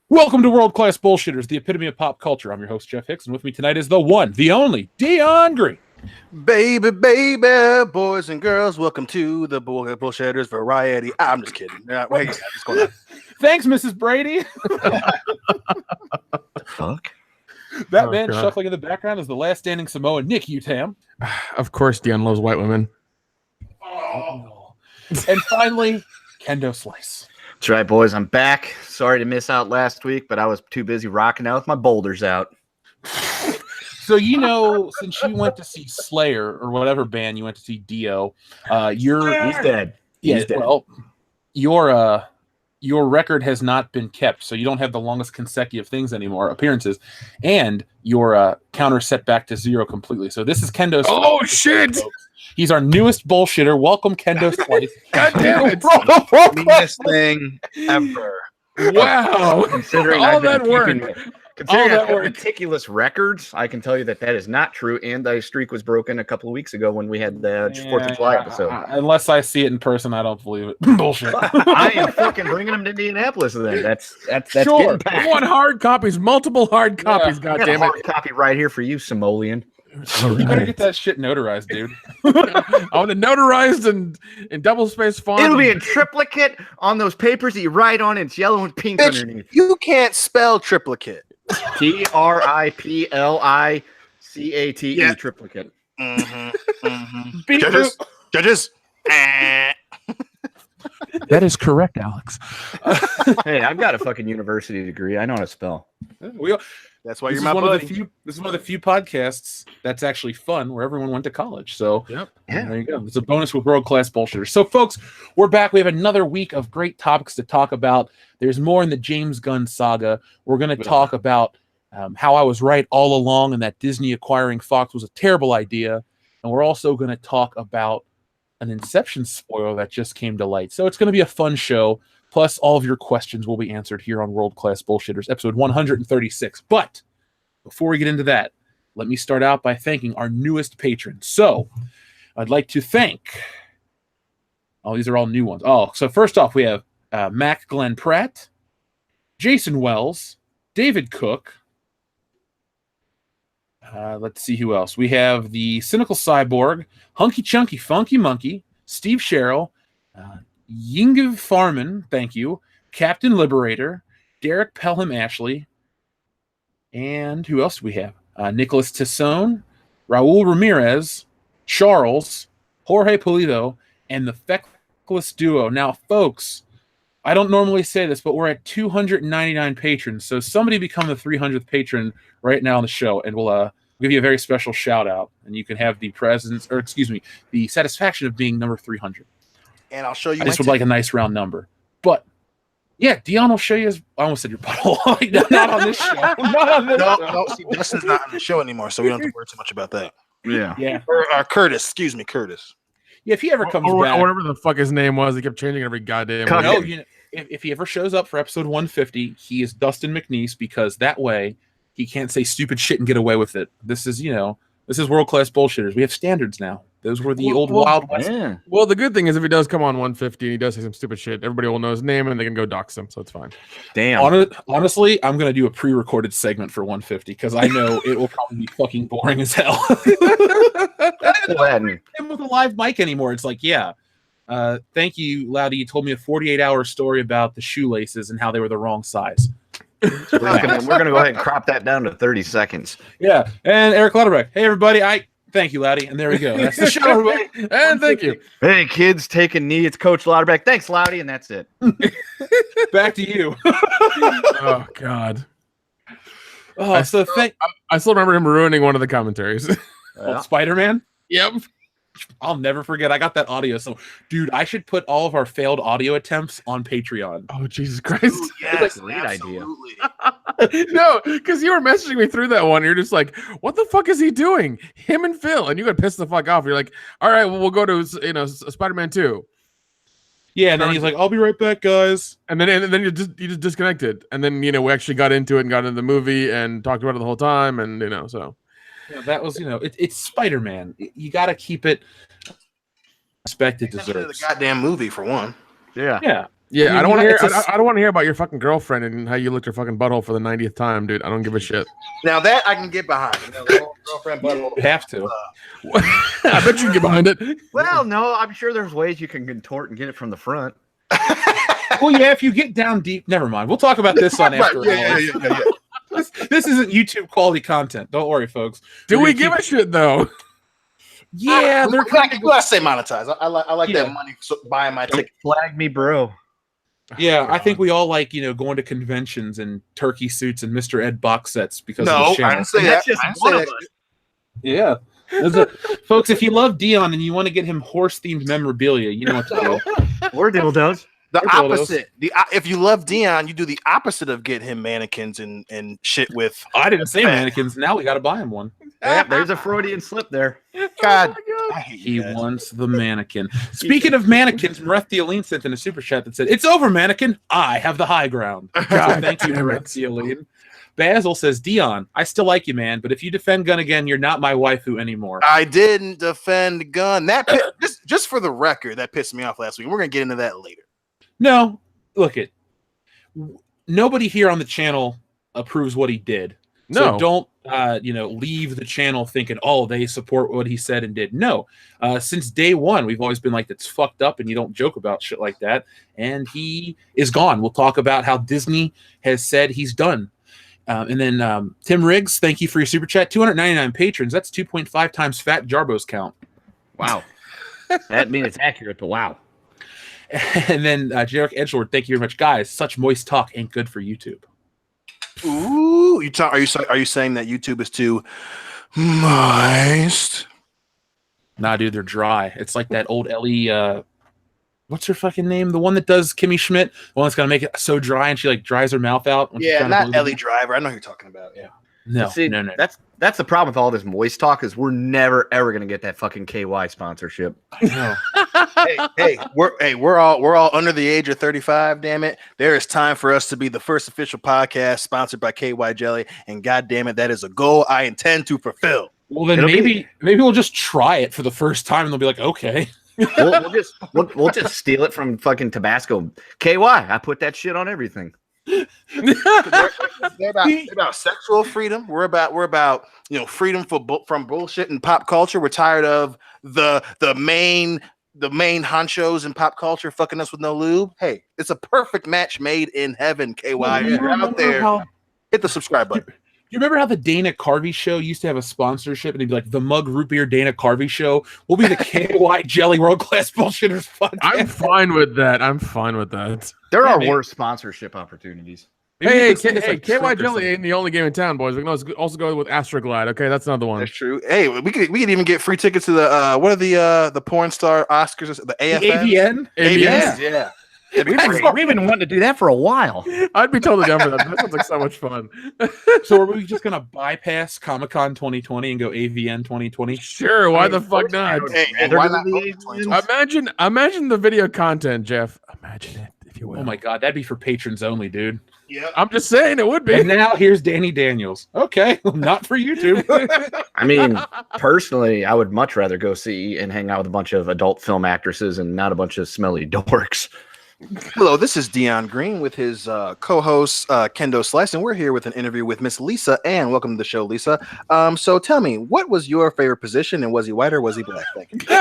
Welcome to World Class Bullshitters, the epitome of pop culture. I'm your host, Jeff Hicks, and with me tonight is the one, the only, Dion Green. Baby, baby, boys and girls, welcome to the Bullshitters Variety. I'm just kidding. Wait, what's going on? Thanks, Mrs. Brady. Fuck. That man shuffling in the background is the last standing Samoan, Nick Utam. Of course, Dion loves white women. Oh. And finally, Kendo Slice. That's right, boys. I'm back. Sorry to miss out last week, but I was too busy rocking out with my boulders out. So, you know, since you went to see Slayer or whatever band you went to see, Dio, He's dead. Yeah, He's dead. Well, your record has not been kept, so you don't have the longest consecutive appearances, and your counter set back to 0 completely. So this is Kendo Slice. Oh, shit! Folks. He's our newest bullshitter. Welcome, Kendo Slice. God damn it! Meanest thing ever. Wow! Considering all I've been that work. Considering All I've that got work. meticulous records, I can tell you that is not true, and the streak was broken a couple of weeks ago when we had the 4th of July episode. Unless I see it in person, I don't believe it. Bullshit. I am fucking bringing them to Indianapolis then. That's Sure. getting back. I want hard copies, multiple hard copies. I God got a damn hard it! copy right here for you, Simoleon. You better get that shit notarized, dude. I want it notarized and in double space font. It'll be in triplicate on those papers that you write on. It's yellow and pink Bitch, underneath. you can't spell triplicate. TRIPLICATE Yeah. triplicate. Judges. That is correct, Alex. Hey, I've got a fucking university degree. I know how to spell. That's why This you're is my one buddy. This is one of the few podcasts that's actually fun, where everyone went to college. So Yep. there you go. It's a bonus with World Class Bullshitters. So, folks, we're back. We have another week of great topics to talk about. There's more in the James Gunn saga. We're going to talk about how I was right all along and that Disney acquiring Fox was a terrible idea. And we're also going to talk about an Inception spoiler that just came to light. So it's going to be a fun show. Plus, all of your questions will be answered here on World Class Bullshitters, episode 136. But before we get into that, let me start out by thanking our newest patrons. So I'd like to thank... Oh, these are all new ones. Oh, so first off, we have Mac Glenn Pratt, Jason Wells, David Cook. Let's see who else. We have the Cynical Cyborg, Hunky Chunky Funky Monkey, Steve Sherrill, Yingiv Farman, thank you, Captain Liberator, Derek Pelham Ashley, and who else do we have? Nicholas Tissone, Raul Ramirez, Charles, Jorge Pulido, and the Feckless Duo. Now, folks, I don't normally say this, but we're at 299 patrons, so somebody become the 300th patron right now on the show, and we'll give you a very special shout out, and you can have the the satisfaction of being number 300. And I'll show you. I just would like a nice round number. But yeah, Dion will show you his. I almost said your butthole. Not on this show. Not on this show. No, see, Dustin's not on the show anymore, so we don't have to worry too much about that. Yeah. Yeah. Or Curtis, excuse me, Curtis. Yeah, if he ever comes or back. whatever the fuck his name was, he kept changing every goddamn. Cut week. No, you know, if he ever shows up for episode 150, he is Dustin McNeese, because that way he can't say stupid shit and get away with it. This is World Class Bullshitters. We have standards now. Those were the old Wild West. Yeah. Well, the good thing is if he does come on 150 and he does say some stupid shit, everybody will know his name and they can go dox him, so it's fine. Damn. Honestly, I'm going to do a pre-recorded segment for 150 because I know it will probably be fucking boring as hell. Gladden. And with a live mic anymore, it's like, yeah. Thank you, Loudy. You told me a 48-hour story about the shoelaces and how they were the wrong size. We're gonna go ahead and crop that down to 30 seconds. Yeah, and Eric Lauterbach. Hey, everybody. Thank you, Loudy. And there we go. That's the show, everybody. And thank you. Hey, kids, take a knee. It's Coach Lauterbach. Thanks, Loudy, and that's it. Back to you. Oh God. I still remember him ruining one of the commentaries. Spider-Man. Yep. I'll never forget. I got that audio. So, dude, I should put all of our failed audio attempts on Patreon. Oh Jesus Christ. Yes, Great idea. No, because you were messaging me through that one. You're just like, what the fuck is he doing? Him and Phil. And you got pissed the fuck off. You're like, all right, well, we'll go to Spider-Man 2. Yeah, and then he's like, I'll be right back, guys. And then you just disconnected. And then, we actually got into it and got into the movie and talked about it the whole time. And, so. Yeah, that was, it's Spider-Man. You got to keep it respect it deserves. The goddamn movie, for one. Yeah. Yeah. Yeah, I I don't mean, want to hear. it's a- I don't want to hear about your fucking girlfriend and how you licked her fucking butthole for the 90th time, dude. I don't give a shit. Now that I can get behind. Girlfriend, butthole. You have to. I bet you can get behind it. Well, no, I'm sure there's ways you can contort and get it from the front. Well, yeah, if you get down deep, never mind. We'll talk about this on after. Yeah. This isn't YouTube quality content. Don't worry, folks. Do We're we gonna give a shit though? Yeah, they're kind of. You gotta say monetize. I like Yeah. that money buying my Don't ticket. flag me, bro. Yeah, I think we all like going to conventions and turkey suits and Mr. Ed box sets because of No, the I channel. didn't say that. That's just I didn't one say of that. us. Yeah. Folks, if you love Dion and you want to get him horse-themed memorabilia, you know what to do. Or dildos. The Or dildos. opposite. If you love Dion, you do the opposite of get him mannequins and shit with. I didn't say mannequins. Now we got to buy him one. Yeah, there's a Freudian slip there. God, I hate He you guys. wants the mannequin. Speaking of mannequins, Mareth Theoline sent in a super chat that said, "It's over, mannequin. I have the high ground." God, thank you, damn Mareth it. Theoline. Basil says, "Dion, I still like you, man, but if you defend Gunn again, you're not my waifu anymore." I didn't defend Gunn. Just for the record, that pissed me off last week. We're gonna get into that later. No, look it. Nobody here on the channel approves what he did. So No. don't leave the channel thinking, oh, they support what he said and did. No. Since day one, we've always been like, that's fucked up and you don't joke about shit like that. And he is gone. We'll talk about how Disney has said he's done. And then Tim Riggs, thank you for your super chat. 299 patrons. That's 2.5 times Fat Jarbo's count. Wow. That means it's accurate, but wow. And then Jarek Edgelord, thank you very much. Guys, such moist talk ain't good for YouTube. Ooh, are you saying that YouTube is too moist? Nah, dude, they're dry. It's like that old Ellie, what's her fucking name? The one that does Kimmy Schmidt, the one that's gonna make it so dry and she like dries her mouth out. When she's Yeah, trying to not blow Ellie the- Driver. I know who you're talking about. Yeah. No, See, no. That's the problem with all this moist talk is we're never ever gonna get that fucking KY sponsorship. No. We're all under the age of 35. Damn it! There is time for us to be the first official podcast sponsored by KY Jelly, and god damn it, that is a goal I intend to fulfill. Well, then It'll maybe we'll just try it for the first time and they'll be like, okay. We'll just steal it from fucking Tabasco. KY, I put that shit on everything. They're about sexual freedom. We're about freedom from bullshit and pop culture. We're tired of the main honchos in pop culture fucking us with no lube. Hey, it's a perfect match made in heaven. KY, if you're out there, hit the subscribe button. You remember how the Dana Carvey show used to have a sponsorship and it'd be like the Mug Root Beer Dana Carvey show? We'll be the KY Jelly World Class Bullshitters podcast. I'm fine with that. There are man. worse sponsorship opportunities. Maybe Hey, this thing is like KY Trek or Jelly something. ain't the only game in town, boys. We can also go with Astroglide. Okay, that's another one. That's true. Hey, we could even get free tickets to the what are the porn star Oscars? The AFN? AVN? AVN? Yeah. That'd be great. We've been wanting to do that for a while. I'd be totally down for that. That sounds like so much fun. So are we just gonna bypass Comic-Con 2020 and go AVN 2020? Sure, why the fuck not? Hey, Rather why do not the go AVNs? to 2020? Imagine the video content, Jeff. Imagine it, if you will. Oh my god, that'd be for patrons only, dude. Yeah. I'm just saying it would be. And now here's Danny Daniels. Okay, not for YouTube. I mean, personally, I would much rather go see and hang out with a bunch of adult film actresses and not a bunch of smelly dorks. Hello, this is Dion Green with his co-host Kendo Slice, and we're here with an interview with Miss Lisa. And welcome to the show, Lisa. So tell me, what was your favorite position, and was he white or was he black? Thank you.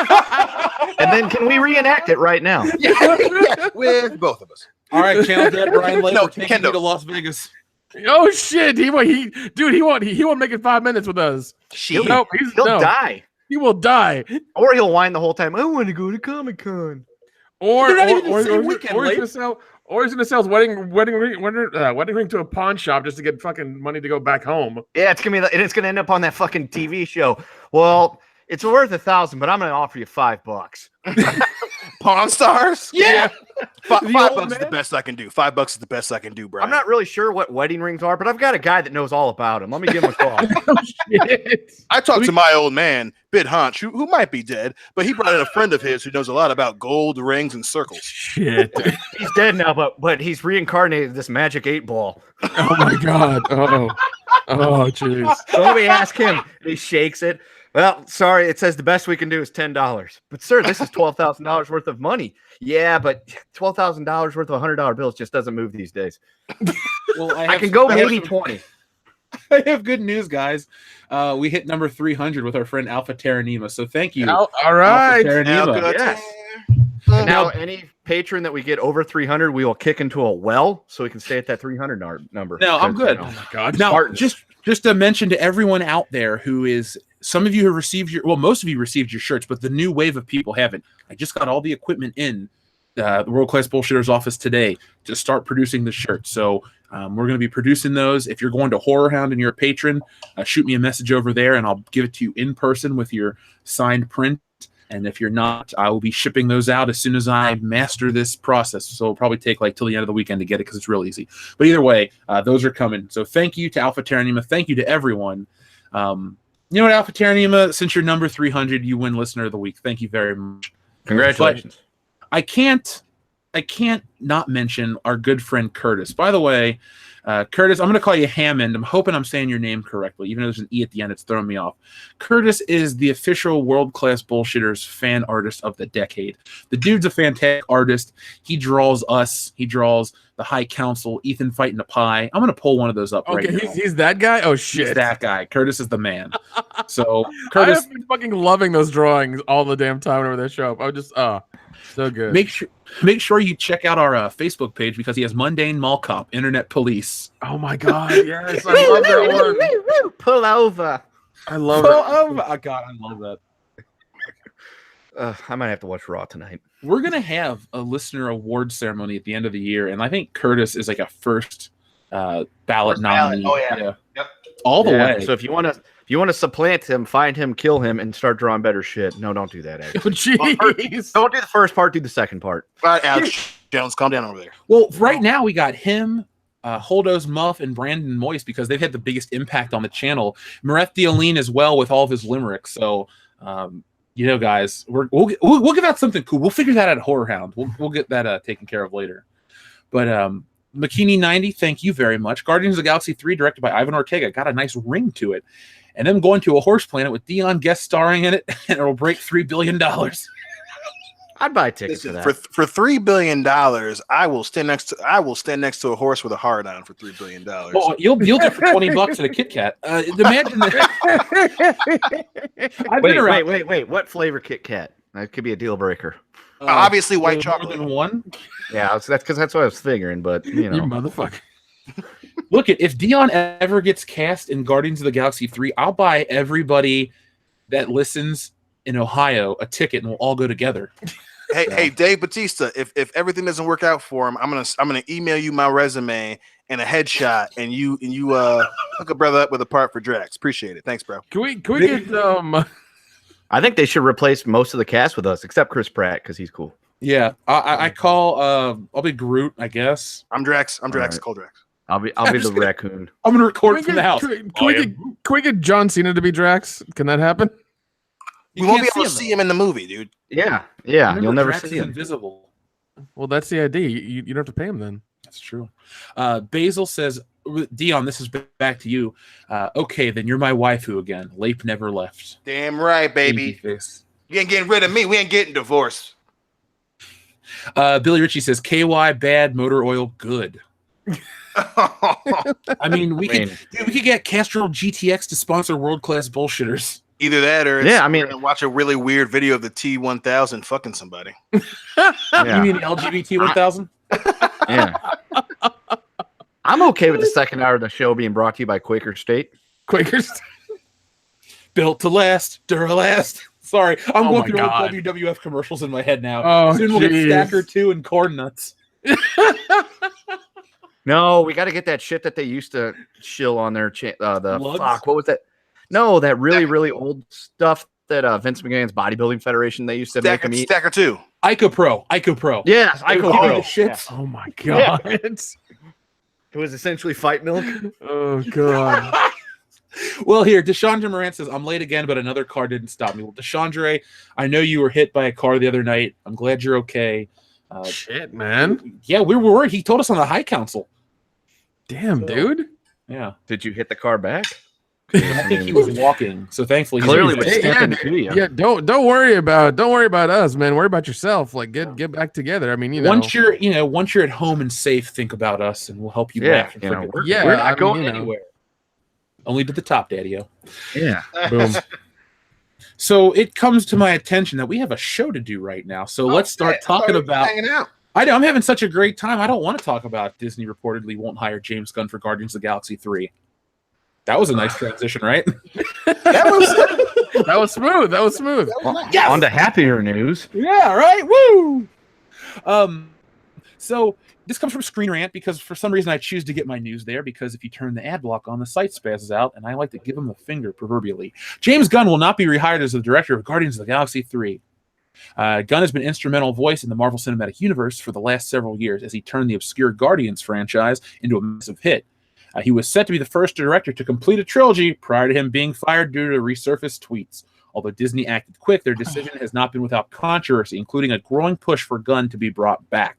And then can we reenact it right now? Yeah, with both of us. All right, Channel Dad Brian Lake, No, we're taking you Kendo. to Las Vegas. Oh shit! He won't make it 5 minutes with us. She. No, He'll no. die. He will die. Or he'll whine the whole time. I want to go to Comic-Con. They're not even the same weekend, or he's Lake. gonna sell his wedding ring to a pawn shop just to get fucking money to go back home. Yeah, it's gonna end up on that fucking TV show. Well, it's worth $1,000, but I'm gonna offer you $5. Pawn Stars? Yeah. Five The bucks old is the man? best I can do. $5 is the best I can do, Brian. I'm not really sure what wedding rings are, but I've got a guy that knows all about them. Let me give him a call. Oh shit! I talked to my old man, Bid Hunch, who might be dead, but he brought in a friend of his who knows a lot about gold rings and circles. Shit! He's dead now, but he's reincarnated this magic 8-ball. Oh my god! Oh jeez! So let me ask him. He shakes it. Well, sorry, it says the best we can do is $10. But sir, this is $12,000 worth of money. Yeah, but $12,000 worth of $100 bills just doesn't move these days. Well, I can go maybe 20. I have good news, guys. We hit number 300 with our friend Alpha Terranema. So thank you. All right. Alpha Terranema. Yes. And now any patron that we get over 300, we will kick into a well so we can stay at that 300 number. No, I'm good. Oh my God. Now, Spartans. just to mention to everyone out there who is, some of you have received most of you received your shirts, but the new wave of people haven't. I just got all the equipment in the World Class Bullshitters office today to start producing the shirts. So we're going to be producing those. If you're going to Horror Hound and you're a patron, shoot me a message over there and I'll give it to you in person with your signed print. And if you're not, I will be shipping those out as soon as I master this process. So it'll probably take till the end of the weekend to get it because it's real easy. But either way, those are coming. So thank you to Alpha Terranema. Thank you to everyone. You know what, Alpha Terranema, since you're number 300, you win Listener of the Week. Thank you very much. Congratulations. But I can't not mention our good friend Curtis. By the way, Curtis, I'm going to call you Hammond. I'm hoping I'm saying your name correctly. Even though there's an E at the end, it's throwing me off. Curtis is the official World Class Bullshitters fan artist of the decade. The dude's a fantastic artist. He draws us. He draws the High Council, Ethan fighting a pie. I'm going to pull one of those up right now. He's that guy? Oh, shit. He's that guy. Curtis is the man. So, Curtis, I have been fucking loving those drawings all the damn time whenever they show up. I'm just, so good. Make sure you check out our Facebook page because he has Mundane Mall Cop, Internet Police. Oh my God, yes, I love that one. Pull over. I love it. it. Oh God, I love that. I might have to watch Raw tonight. We're gonna have a listener award ceremony at the end of the year, and I think Curtis is like a first ballot nominee. Oh yeah. Yep. All the way. So if you want to supplant him, find him, kill him, and start drawing better shit. No, don't do that. Oh, jeez. Don't do the first part. Do the second part. All right, Alex Jones, calm down over there. Well, right now we got him, Holdo's Muff, and Brandon Moist because they've had the biggest impact on the channel. Mareth Dioline as well with all of his limericks. So, guys, we'll give out something cool. We'll figure that out at Horror Hound. We'll get that taken care of later. But McKinney90, thank you very much. Guardians of the Galaxy 3, directed by Ivan Ortega, got a nice ring to it. And them going to a horse planet with Dion guest starring in it, and it'll break $3 billion. I'd buy tickets for that. For $3 billion, I will stand next to a horse with a hard on for $3 billion. Well, you'll do it for $20 at a Kit Kat. Imagine that. Wait. What flavor Kit Kat? That could be a deal breaker. Obviously, white chocolate. More than one. Yeah, that's because that's what I was figuring. But you motherfucker. Look, if Dion ever gets cast in Guardians of the Galaxy 3, I'll buy everybody that listens in Ohio a ticket, and we'll all go together. Hey, Dave Bautista, if everything doesn't work out for him, I'm gonna email you my resume and a headshot, and you hook a brother up with a part for Drax. Appreciate it. Thanks, bro. Can we get I think they should replace most of the cast with us, except Chris Pratt because he's cool. Yeah, I call. I'll be Groot, I guess. I'm Drax. Right. Call Drax. I'll be the raccoon. I'm gonna record from the house. Can we get John Cena to be Drax? Can that happen? We won't be able to see him in the movie, dude. Yeah. You'll never Drax see is him. invisible. Well, that's the idea. You don't have to pay him then. That's true. Basil says, Dion, this is back to you. Okay, then you're my waifu again. Lape never left. Damn right, baby. You ain't getting rid of me. We ain't getting divorced. Billy Ritchie says, KY bad, motor oil good. I mean, we could get Castrol GTX to sponsor World Class Bullshitters. Either that or we're gonna watch a really weird video of the T1000 fucking somebody. You mean the LGBT 1000? Yeah. I'm okay with the second hour of the show being brought to you by Quaker State. Quaker State. Built to last, Duralast. Sorry, I'm going through all WWF commercials in my head now. Oh, soon we'll get Stacker 2 and Corn Nuts. No, we got to get that shit that they used to shill on their what was that? No, that really old stuff that Vince McMahon's bodybuilding federation they used to make them eat. Stacker 2. Icopro. Yes, Icopro. Yeah. Oh my god. Yeah. It was essentially fight milk. Oh god. Well, here, Deshandra Moran says, I'm late again, but another car didn't stop me. Well, Deshandra, I know you were hit by a car the other night. I'm glad you're okay. Shit, man. Yeah, we were worried. He told us on the High Council. Damn, dude. Yeah. Did you hit the car back? I think he was walking, so thankfully Clearly he's was stamping to you. Yeah, don't worry about us, man. Worry about yourself. Like get back together. I mean, once you're at home and safe, think about us, and we'll help you laugh. And forget. We're not going anywhere. Only to the top, Daddy-O. Yeah. boom. So it comes to my attention that we have a show to do right now. So let's start talking about. Hanging out. I know I'm having such a great time. I don't want to talk about Disney reportedly won't hire James Gunn for Guardians of the Galaxy 3. That was a nice transition, right? That was smooth. Yes. On to happier news. Yeah, right. Woo. So this comes from Screen Rant because for some reason I choose to get my news there because if you turn the ad block on, the site spazzes out, and I like to give him the finger proverbially. James Gunn will not be rehired as the director of Guardians of the Galaxy 3. Gunn has been an instrumental voice in the Marvel Cinematic Universe for the last several years as he turned the obscure Guardians franchise into a massive hit. He was set to be the first director to complete a trilogy prior to him being fired due to resurfaced tweets. Although Disney acted quick, their decision has not been without controversy, including a growing push for Gunn to be brought back.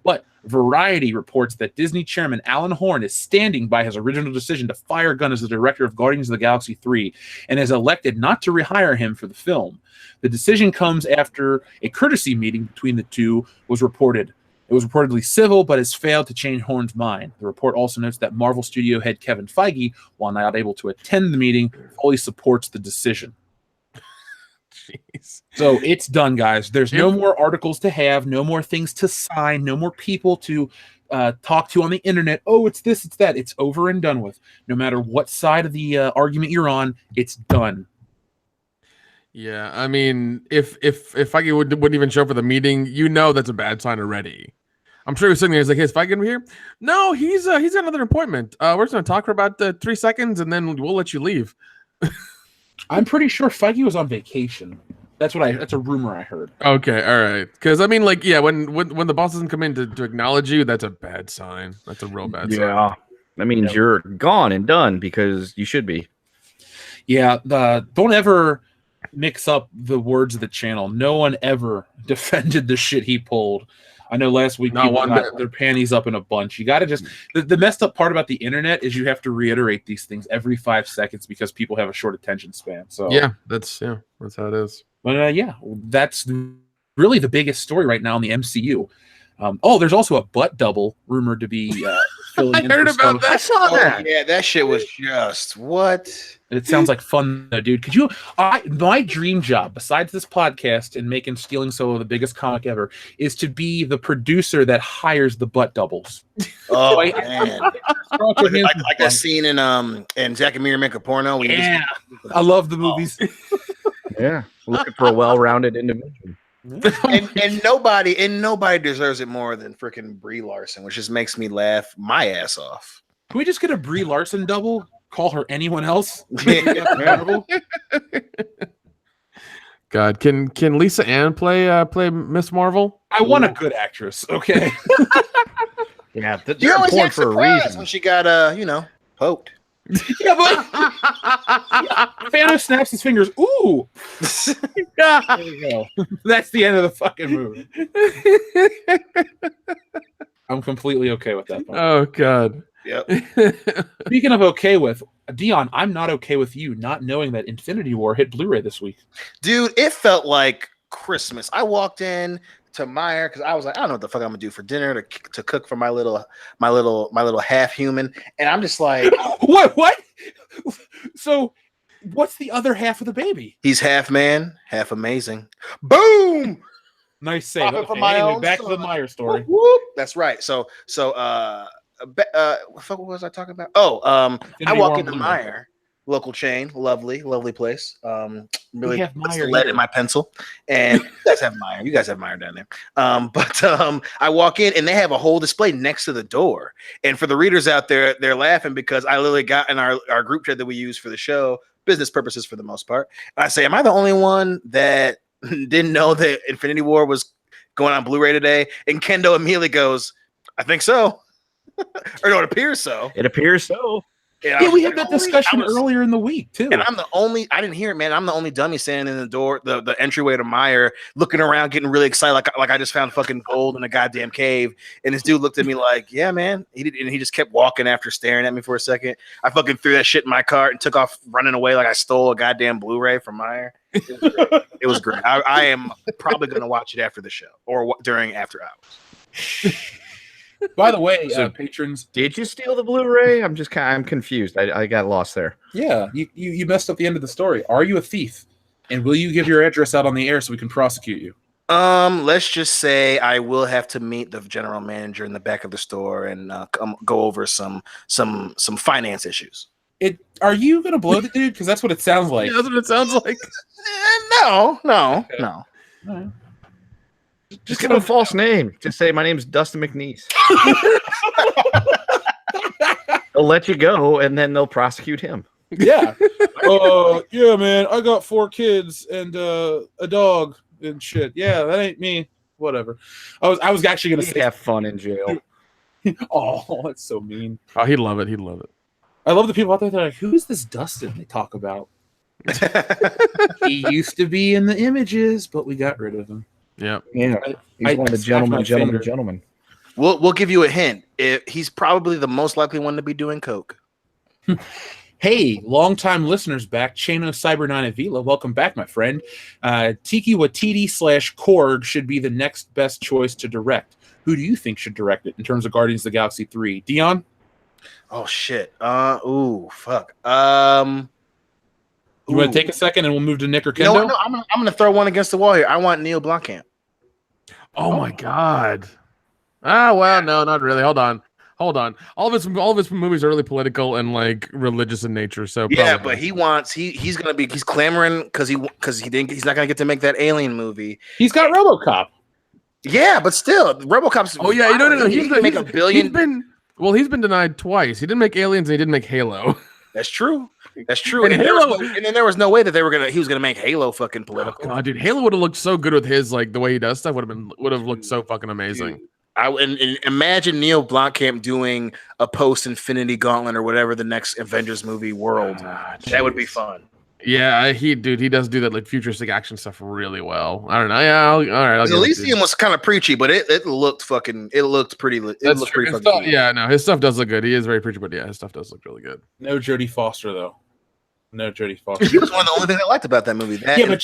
But Variety reports that Disney chairman Alan Horn is standing by his original decision to fire Gunn as the director of Guardians of the Galaxy 3 and has elected not to rehire him for the film. The decision comes after a courtesy meeting between the two was reported. It was reportedly civil, but has failed to change Horn's mind. The report also notes that Marvel Studio head Kevin Feige, while not able to attend the meeting, fully supports the decision. Jeez. So it's done, guys. There's no more articles to have, no more things to sign, no more people to talk to on the internet. Oh, it's this, it's that. It's over and done with. No matter what side of the argument you're on, it's done. Yeah, I mean, if Feige wouldn't even show up for the meeting, that's a bad sign already. I'm sure he's sitting there. He's like, "Hey, is Feige gonna be here?" No, he's got another appointment. We're just gonna talk for about 3 seconds, and then we'll let you leave. I'm pretty sure Feige was on vacation. That's a rumor I heard. Okay, all right. Because I mean, like, yeah, when the boss doesn't come in to acknowledge you, that's a bad sign. That's a real bad sign. Yeah, that means you're gone and done because you should be. Yeah, don't ever mix up the words of the channel. No one ever defended the shit he pulled. I know last week people got their panties up in a bunch. You got to just the messed up part about the internet is you have to reiterate these things every 5 seconds because people have a short attention span. So that's how it is. But that's really the biggest story right now in the MCU. There's also a butt double rumored to be filling in. I heard about that. I saw that. Yeah, that shit was just what? It sounds like fun, though, dude. My dream job, besides this podcast and making Stealing Solo the biggest comic ever, is to be the producer that hires the butt doubles. Oh man, like that scene in Zack and Miri Make a Porno. I love the movies. Yeah, looking for a well-rounded individual. and nobody deserves it more than freaking Brie Larson, which just makes me laugh my ass off. Can we just get a Brie Larson double? Call her anyone else? God, can Lisa Ann play Miss Marvel? I want a good actress. Okay. Yeah, you always get for a reason when she got poked. Yeah, but Thanos snaps his fingers. Ooh. There you go. That's the end of the fucking movie. I'm completely okay with that part. Oh God. Yep. Speaking of okay with, Dion, I'm not okay with you not knowing that Infinity War hit Blu-ray this week. Dude, it felt like Christmas. I walked in to Meyer because I was like, I don't know what the fuck I'm gonna do for dinner to cook for my little half human, and I'm just like, what? So, what's the other half of the baby? He's half man, half amazing. Boom. Nice save. Okay, anyway, back to the Meyer story. Whoop, whoop. That's right. So what was I talking about? I walk into Meyer, local chain, lovely place. Really puts the lead in my pencil. And you guys have Meyer. You guys have Meyer down there. But I walk in and they have a whole display next to the door. And for the readers out there, they're laughing because I literally got in our group chat that we use for the show, business purposes for the most part. And I say, am I the only one that didn't know that Infinity War was going on Blu-ray today? And Kendo immediately goes, I think so. Or no, it appears so. It appears so. Yeah, we had that discussion earlier in the week too. And I didn't hear it, man. I'm the only dummy standing in the door, the entryway to Meyer, looking around, getting really excited, like I just found fucking gold in a goddamn cave. And this dude looked at me like, yeah, man. He just kept walking after staring at me for a second. I fucking threw that shit in my cart and took off running away like I stole a goddamn Blu-ray from Meyer. It was great. I am probably going to watch it after the show or during after hours. By the way, patrons, did you steal the Blu-ray? I'm confused. I got lost there. Yeah, you messed up the end of the story. Are you a thief? And will you give your address out on the air so we can prosecute you? Let's just say I will have to meet the general manager in the back of the store and go over some finance issues. Are you gonna blow the dude? Because that's what it sounds like. That's what it sounds like. No. Right. Just give him a false name. Just say my name's Dustin McNeese. They'll let you go, and then they'll prosecute him. Yeah. Yeah, man. I got 4 kids and a dog and shit. Yeah, that ain't me. Whatever. I was actually gonna say have fun in jail. Oh, that's so mean. Oh, he'd love it. He'd love it. I love the people out there that are like, who's this Dustin they talk about? He used to be in the images, but we got rid of him. Yeah. Yeah. He's one of the gentlemen. We'll give you a hint. He's probably the most likely one to be doing coke. Hey, longtime listeners back, Chano Cyber9 Avila, welcome back, my friend. Tiki Watiti /Korg should be the next best choice to direct. Who do you think should direct it in terms of Guardians of the Galaxy 3? Dion? Oh shit. Fuck. You want to take a second and we'll move to Nick or Kendo? No, I'm gonna throw one against the wall here. I want Neil Blomkamp. Oh my god. Well, no, not really. Hold on. All of his movies are really political and like religious in nature. So yeah, probably. but he's clamoring because he's not gonna get to make that Alien movie. He's got RoboCop. Yeah, but still, RoboCop's. Oh yeah, no. He's gonna make $1 billion. He's been denied twice. He didn't make Aliens and he didn't make Halo. That's true. And Halo, then there was no way that he was gonna make Halo fucking political. Oh, God, dude, Halo would have looked so good with his like the way he does stuff. Would have looked so fucking amazing. And imagine Neil Blomkamp doing a post-Infinity Gauntlet or whatever the next Avengers movie world. That would be fun. Yeah, he does do that like futuristic action stuff really well. I don't know. Yeah, all right. Elysium was kind of preachy, but it looked pretty. It looked pretty fucking cool. Yeah, no, his stuff does look good. He is very preachy, but yeah, his stuff does look really good. No Jodie Foster though. No Jodie Foster. She was one of the only things I liked about that movie. That but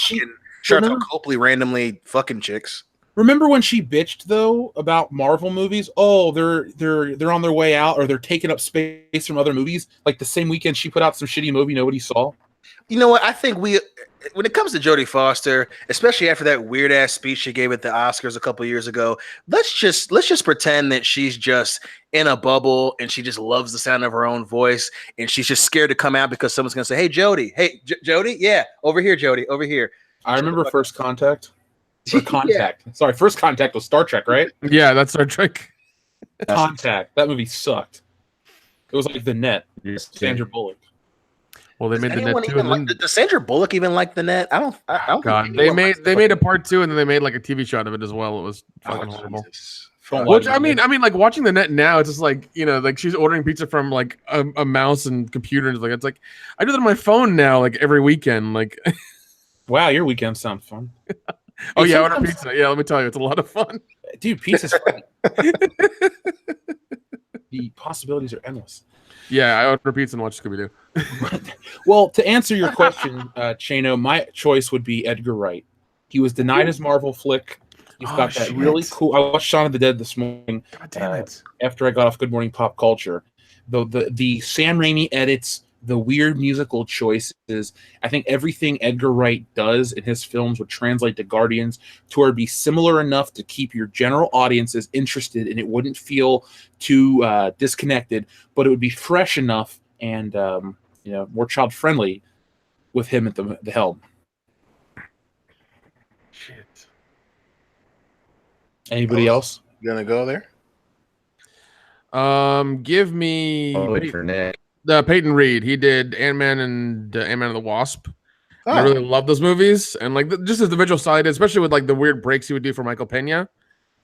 Charlotte Copley randomly fucking chicks. Remember when she bitched though about Marvel movies? Oh, they're on their way out, or they're taking up space from other movies. Like the same weekend she put out some shitty movie nobody saw. You know what? I think when it comes to Jodie Foster, especially after that weird ass speech she gave at the Oscars a couple years ago, let's just pretend that she's just in a bubble and she just loves the sound of her own voice and she's just scared to come out because someone's gonna say, "Hey, Jodie, Jodie, yeah, over here, Jodie, over here." I remember First Contact. Contact. Yeah. Sorry, First Contact was Star Trek, right? Yeah, that's Star Trek. Contact. That movie sucked. It was like The Net. Yes, Sandra Bullock. Well, they made The Net too. Does Sandra Bullock even like The Net? I don't. God, they made a part 2 and then they made like a TV show out of it as well. It was fucking horrible. Which I mean, like watching The Net now, it's just like like she's ordering pizza from like a mouse and computer. And it's like I do that on my phone now, like every weekend. Like, wow, your weekends sound fun. Oh yeah, I order pizza. Yeah, let me tell you, it's a lot of fun. Dude, pizza's fun. The possibilities are endless. Yeah, I order pizza and watch Scooby-Doo. Well, to answer your question, Chano, my choice would be Edgar Wright. He was denied his Marvel flick. He's got that really cool. I watched Shaun of the Dead this morning. God damn it! After I got off Good Morning Pop Culture, the Sam Raimi edits, the weird musical choices. I think everything Edgar Wright does in his films would translate to Guardians to where it'd be similar enough to keep your general audiences interested, and it wouldn't feel too disconnected, but it would be fresh enough and more child friendly with him at the helm. Shit. Anybody else? You gonna go there? Give me for Nick. Peyton Reed. He did Ant-Man and Ant-Man and the Wasp. Oh. I really love those movies, and like just as the visual side, especially with like the weird breaks he would do for Michael Pena,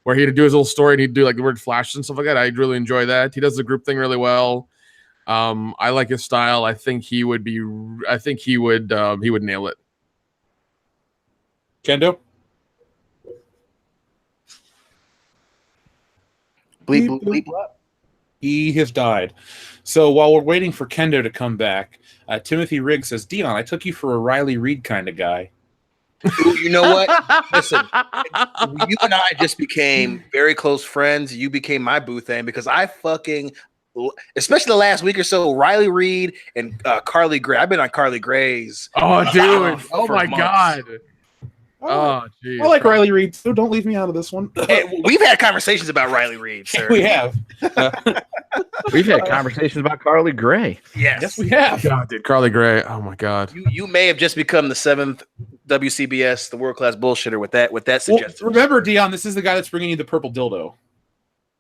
where he'd do his little story and he'd do like the weird flashes and stuff like that. I'd really enjoy that. He does the group thing really well. I like his style. I think he would nail it. Kendo? Bleep, bleep, bleep. He has died. So while we're waiting for Kendo to come back, Timothy Riggs says, Dion, I took you for a Riley Reid kind of guy. Ooh, you know what? Listen, you and I just became very close friends. You became my boo thing because I fucking, especially the last week or so, Riley Reid and Carly Gray. I've been on Carly Gray's. Oh, dude. Oh, for my months. God. Oh, geez. I like Riley Reid, so don't leave me out of this one. Hey, we've had conversations about Riley Reid, sir. We have. We've had conversations about Carly Gray. Yes, we have. God, dude, Carly Gray. Oh my God. You may have just become the 7th WCBS, the world class bullshitter with that Well, suggestion. remember, Dion, this is the guy that's bringing you the purple dildo.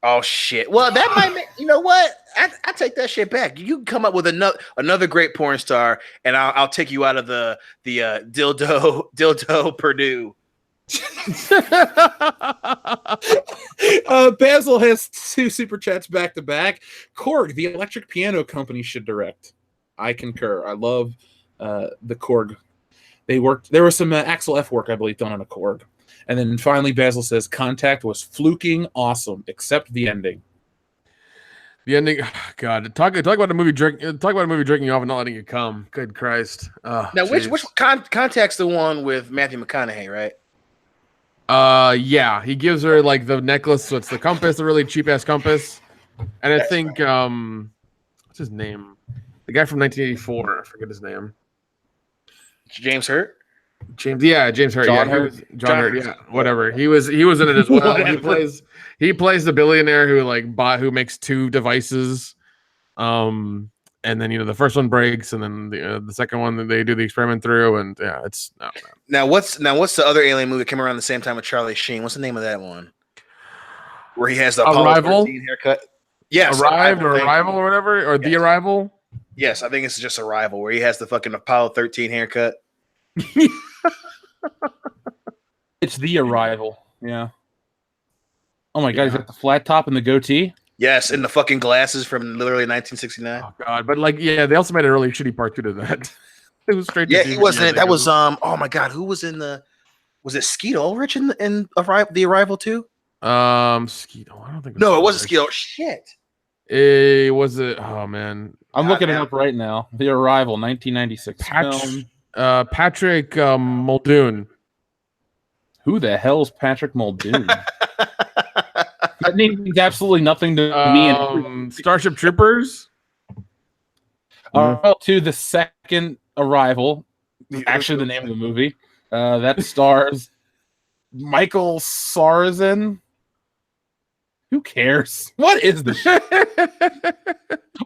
Oh shit! Well, that might make, you know what? I take that shit back. You can come up with another great porn star, and I'll take you out of the dildo Purdue. Basil has 2 super chats back to back. Korg, the electric piano company, should direct. I concur. I love the Korg. They worked. There was some Axel F work, I believe, done on a Korg. And then finally, Basil says, Contact was fluking awesome, except the ending. The ending, God, talk about a movie jerking you off and not letting you come. Good Christ! Now, which Contact's the one with Matthew McConaughey, right? Yeah, he gives her like the necklace, so it's the compass, the really cheap ass compass, and I think what's his name? The guy from 1984, I forget his name. James Hurt. James Hurt. John yeah, Hurt. John Hurt. Yeah, whatever. He was in it as well. he plays the billionaire who makes 2 devices, and then the first one breaks, and then the second one that they do the experiment through, and yeah, it's no. Now what's the other alien movie that came around the same time with Charlie Sheen? What's the name of that one? Where he has the Apollo Arrival? 13 haircut. Yes, Arrival or whatever, or yes. The Arrival. Yes, I think it's just Arrival, where he has the fucking Apollo 13 haircut. It's The Arrival. Yeah. Oh my God, he's got the flat top and the goatee. Yes, and the fucking glasses from literally 1969. Oh God, but they also made a really shitty part 2 to that. It was straight. Yeah, he wasn't. That was oh my God, who was in the? Was it Skeet Ulrich in The Arrival too? Skeet. I don't think. No, it wasn't Skeet. Shit. It was it. Oh man, I'm looking it up right now. The Arrival, 1996 film. Patrick Muldoon. Who the hell's Patrick Muldoon? That name means absolutely nothing to me. Starship Troopers. To the second Arrival, actually the name of the movie. That stars Michael Sarrazin. Who cares? What is this?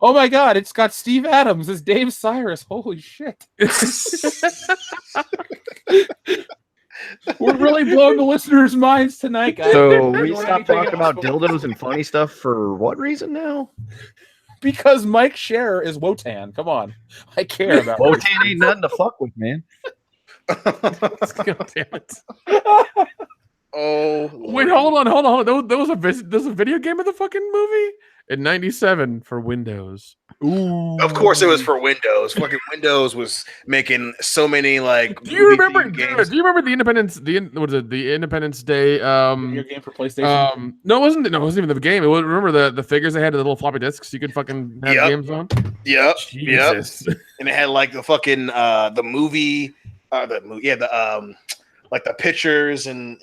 Oh my God, it's got Steve Adams as Dave Cyrus. Holy shit. We're really blowing the listeners' minds tonight, guys. So we stopped talking about dildos and funny stuff for what reason now? Because Mike Scherer is Wotan. Come on. I care about Wotan ain't nothing to fuck with, man. God damn it. Oh, wait, hold on. There was a video game of the fucking movie in '97 for Windows. Ooh. Of course, it was for Windows. Fucking Windows was making so many like. Do you remember? Do you remember the Independence? The Independence Day? Video game for PlayStation. No, it wasn't. No, it wasn't even the game. It was, remember the figures they had, the little floppy disks you could fucking have games on. Yep. Jesus. Yep. And it had like the fucking the movie, like the pictures and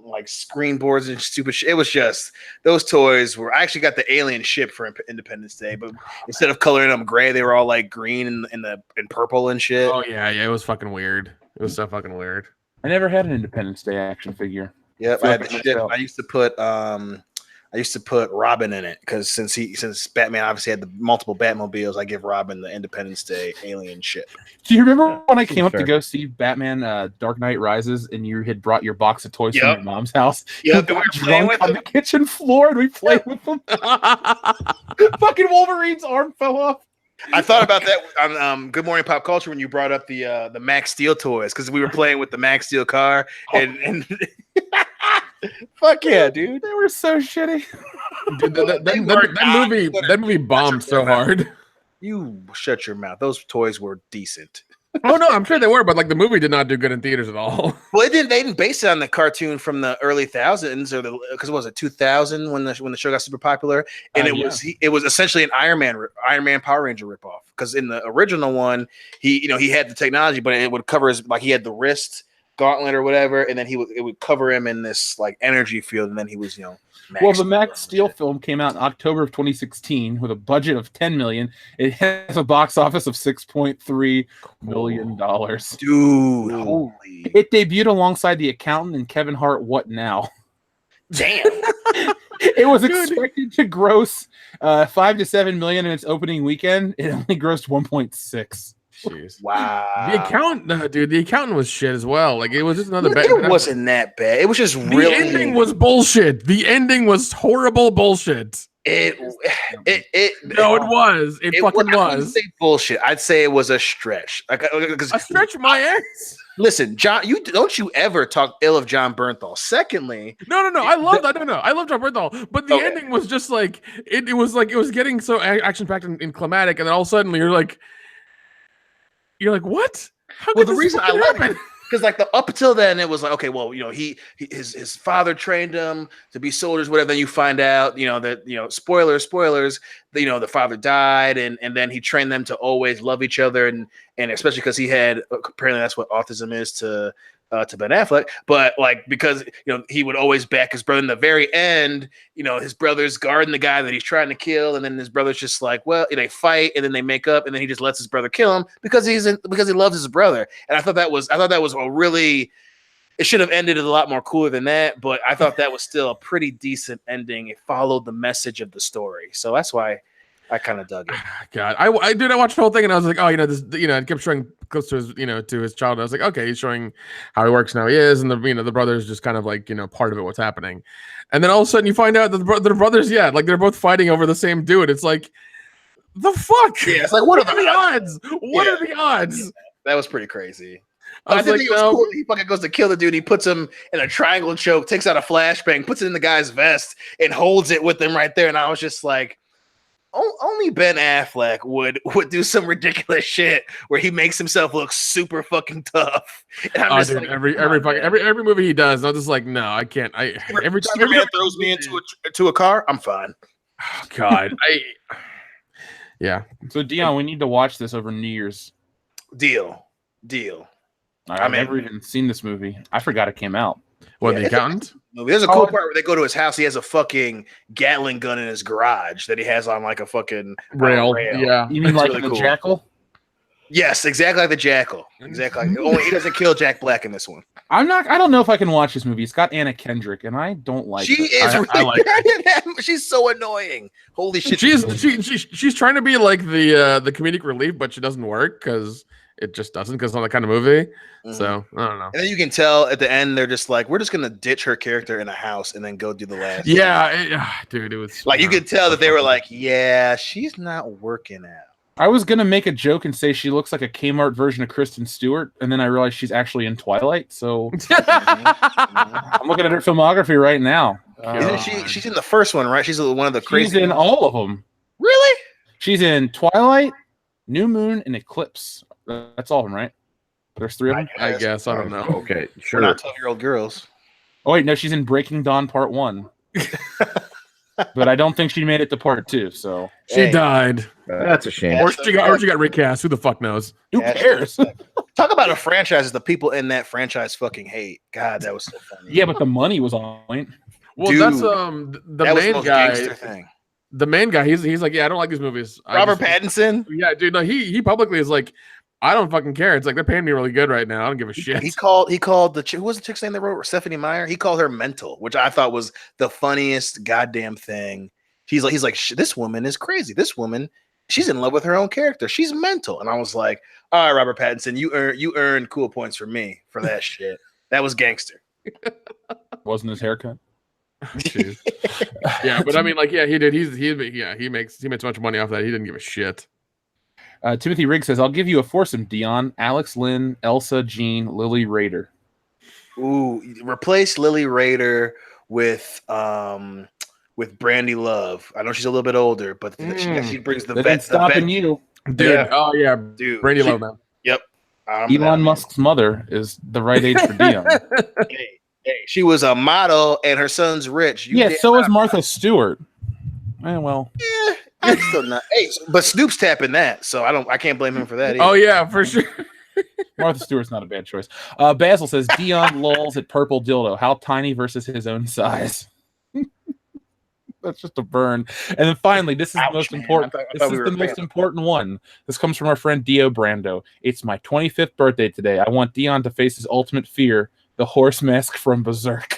like screen boards and stupid shit. It was just those toys were. I actually got the alien ship for Independence Day, but instead of coloring them gray, they were all like green and purple and shit. Oh yeah, it was fucking weird. It was so fucking weird. I never had an Independence Day action figure. Yep, I had the ship. I used to put Robin in it because since Batman obviously had the multiple Batmobiles, I give Robin the Independence Day alien ship. Do you remember when I came up to go see Batman Dark Knight Rises and you had brought your box of toys from your mom's house? Yep, we were playing with on the kitchen floor and we played with them. Fucking Wolverine's arm fell off. I thought about that on Good Morning Pop Culture when you brought up the Max Steel toys because we were playing with the Max Steel car and fuck yeah, dude, they were so shitty. Dude, that movie bombed so hard. You shut your mouth. Those toys were decent. Oh no, I'm sure they were, but like the movie did not do good in theaters at all. Well, they didn't base it on the cartoon from the early thousands or because it was 2000 when the show got super popular, and it was essentially an Iron Man Power Ranger ripoff. Because in the original one, he had the technology, but it would cover his he had the wrist gauntlet or whatever, and then it would cover him in this like energy field, and then he was Well, the Max Steel film came out in October of 2016 with a budget of $10 million. It has a box office of $6.3 million. Dude, holy! It debuted alongside The Accountant and Kevin Hart. What now? Damn! It was expected to gross $5 to $7 million in its opening weekend. It only grossed 1.6. Jeez. Wow. The Accountant, dude. The Accountant was shit as well. Like it was just another. It wasn't that bad. It was just really. The ending was bullshit. The ending was horrible bullshit. It was. It fucking was. I wouldn't say bullshit. I'd say it was a stretch. A stretch, my ass. Listen, John, don't you ever talk ill of John Bernthal. Secondly, no. I love that. No. I love John Bernthal, but the ending was just like it was like it was getting so action packed and climatic, and then all of a sudden you're like, what? How well, the reason I love it because like up until then it was like, okay, well, his father trained him to be soldiers, whatever. Then you find out, that spoilers, the father died, and then he trained them to always love each other, and especially because he had apparently that's what autism is to Ben Affleck, but like because he would always back his brother. In the very end, his brother's guarding the guy that he's trying to kill, and then his brother's just like, well, they fight, and then they make up, and then he just lets his brother kill him because he loves his brother. And I thought that was a really, it should have ended a lot more cooler than that, but I thought that was still a pretty decent ending. It followed the message of the story, so that's why I kind of dug it. God, I watched the whole thing and I was like, oh, this, it kept showing clips to his, to his child. I was like, okay, he's showing how he works now. He is, and the brother's just kind of like, part of it, what's happening, and then all of a sudden you find out that the brothers, like they're both fighting over the same dude. It's like, the fuck? Yeah, it's like, what are the odds? What are the odds? That was pretty crazy. I did think it was cool. He fucking goes to kill the dude. He puts him in a triangle choke, takes out a flashbang, puts it in the guy's vest, and holds it with him right there. And I was just like, only Ben Affleck would do some ridiculous shit where he makes himself look super fucking tough. And I'm just dude, like, every movie he does, I'm just like, no, I can't. Every time Superman throws me into a car, I'm fine. Oh, God, yeah. So Dion, we need to watch this over New Year's. Deal. I've never even seen this movie. I forgot it came out. What, The Accountant? There's a cool part where they go to his house. He has a fucking Gatling gun in his garage that he has on like a fucking rail. Yeah. You mean like really the Jackal? Yes, exactly like the Jackal. Exactly. Only he doesn't kill Jack Black in this one. I don't know if I can watch this movie. It's got Anna Kendrick, and I don't like she her. I like her. She's so annoying. Holy shit. She's trying to be like the comedic relief, but she doesn't work because it just doesn't, because it's not the kind of movie. Mm-hmm. So I don't know. And then you can tell at the end they're just like, we're just gonna ditch her character in a house and then go do the last. Yeah, dude, it was like you could tell that they were like, yeah, she's not working out. I was gonna make a joke and say she looks like a Kmart version of Kristen Stewart, and then I realized she's actually in Twilight. So I'm looking at her filmography right now. Isn't she? She's in the first one, right? She's one of the crazy. She's in all of them. Really? She's in Twilight, New Moon, and Eclipse. That's all of them, right? There's 3 of them. I guess I don't know. Okay, sure. We're not 12-year-old girls. Oh wait, no, she's in Breaking Dawn Part 1. But I don't think she made it to Part 2. So she died. That's a shame. Or she got recast. Who the fuck knows? Who cares? Talk about a franchise the people in that franchise fucking hate. God, that was so funny. Yeah, but the money was on point. Well, dude, that's the main guy. Thing. The main guy, he's like, yeah, I don't like these movies. Robert Pattinson. Yeah, dude. No, he publicly is like, I don't fucking care. It's like they're paying me really good right now. I don't give a shit. He called the who was the chick's name that wrote Stephanie Meyer? He called her mental, which I thought was the funniest goddamn thing. He's like, this woman is crazy. This woman, she's in love with her own character. She's mental. And I was like, all right, Robert Pattinson, you earned cool points for me for that shit. That was gangster. Wasn't his haircut? Yeah, but I mean, like, yeah, he did. He makes so much money off that. He didn't give a shit. Timothy Riggs says, I'll give you a foursome, Dion. Alex Lynn, Elsa, Jean, Lily Raider. Ooh, replace Lily Raider with Brandy Love. I know she's a little bit older, but she brings the vet. Stopping you. Dude, Yeah. oh yeah, Dude, Brandy she- Low, man. Yep. Elon Musk's mother is the right age for Dion. Hey, she was a model and her son's rich. You Yeah, damn so right. is Martha Stewart. Well, Yeah, I'm still not. Hey, but Snoop's tapping that, so I can't blame him for that either. Oh yeah, for sure. Martha Stewart's not a bad choice. Basil says Dion lulls at purple dildo. How tiny versus his own size? That's just a burn. And then finally, this is the most important. This is the most important one. This comes from our friend Dio Brando. It's my 25th birthday today. I want Dion to face his ultimate fear, the horse mask from Berserk.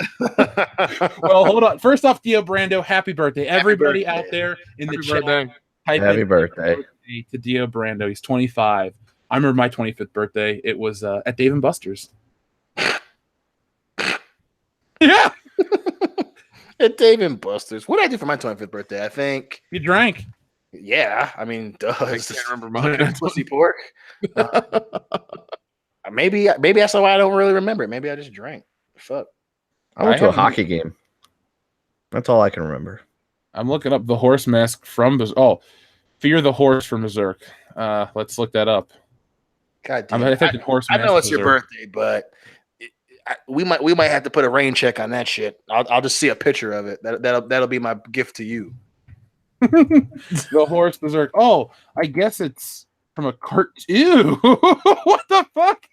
Well, hold on. First off, Dio Brando, happy birthday. Everybody out there in the chat, type Happy in birthday to Dio Brando. He's 25. I remember my 25th birthday. It was at Dave & Buster's. Yeah. At Dave & Buster's. What did I do for my 25th birthday? I think You drank. Yeah, I mean, I can't remember mine. pussy pork. Maybe that's why I don't really remember it. Maybe I just drank. Fuck. I went to a hockey game. That's all I can remember. I'm looking up the horse mask from Berserk. Oh, Fear the Horse from Berserk. Let's look that up. God damn. I think the horse I mask. know it's your Berserk. birthday, but we might have to put a rain check on that shit. I'll just see a picture of it. That'll be my gift to you. The horse Berserk. Oh, I guess it's from a cartoon. What the fuck?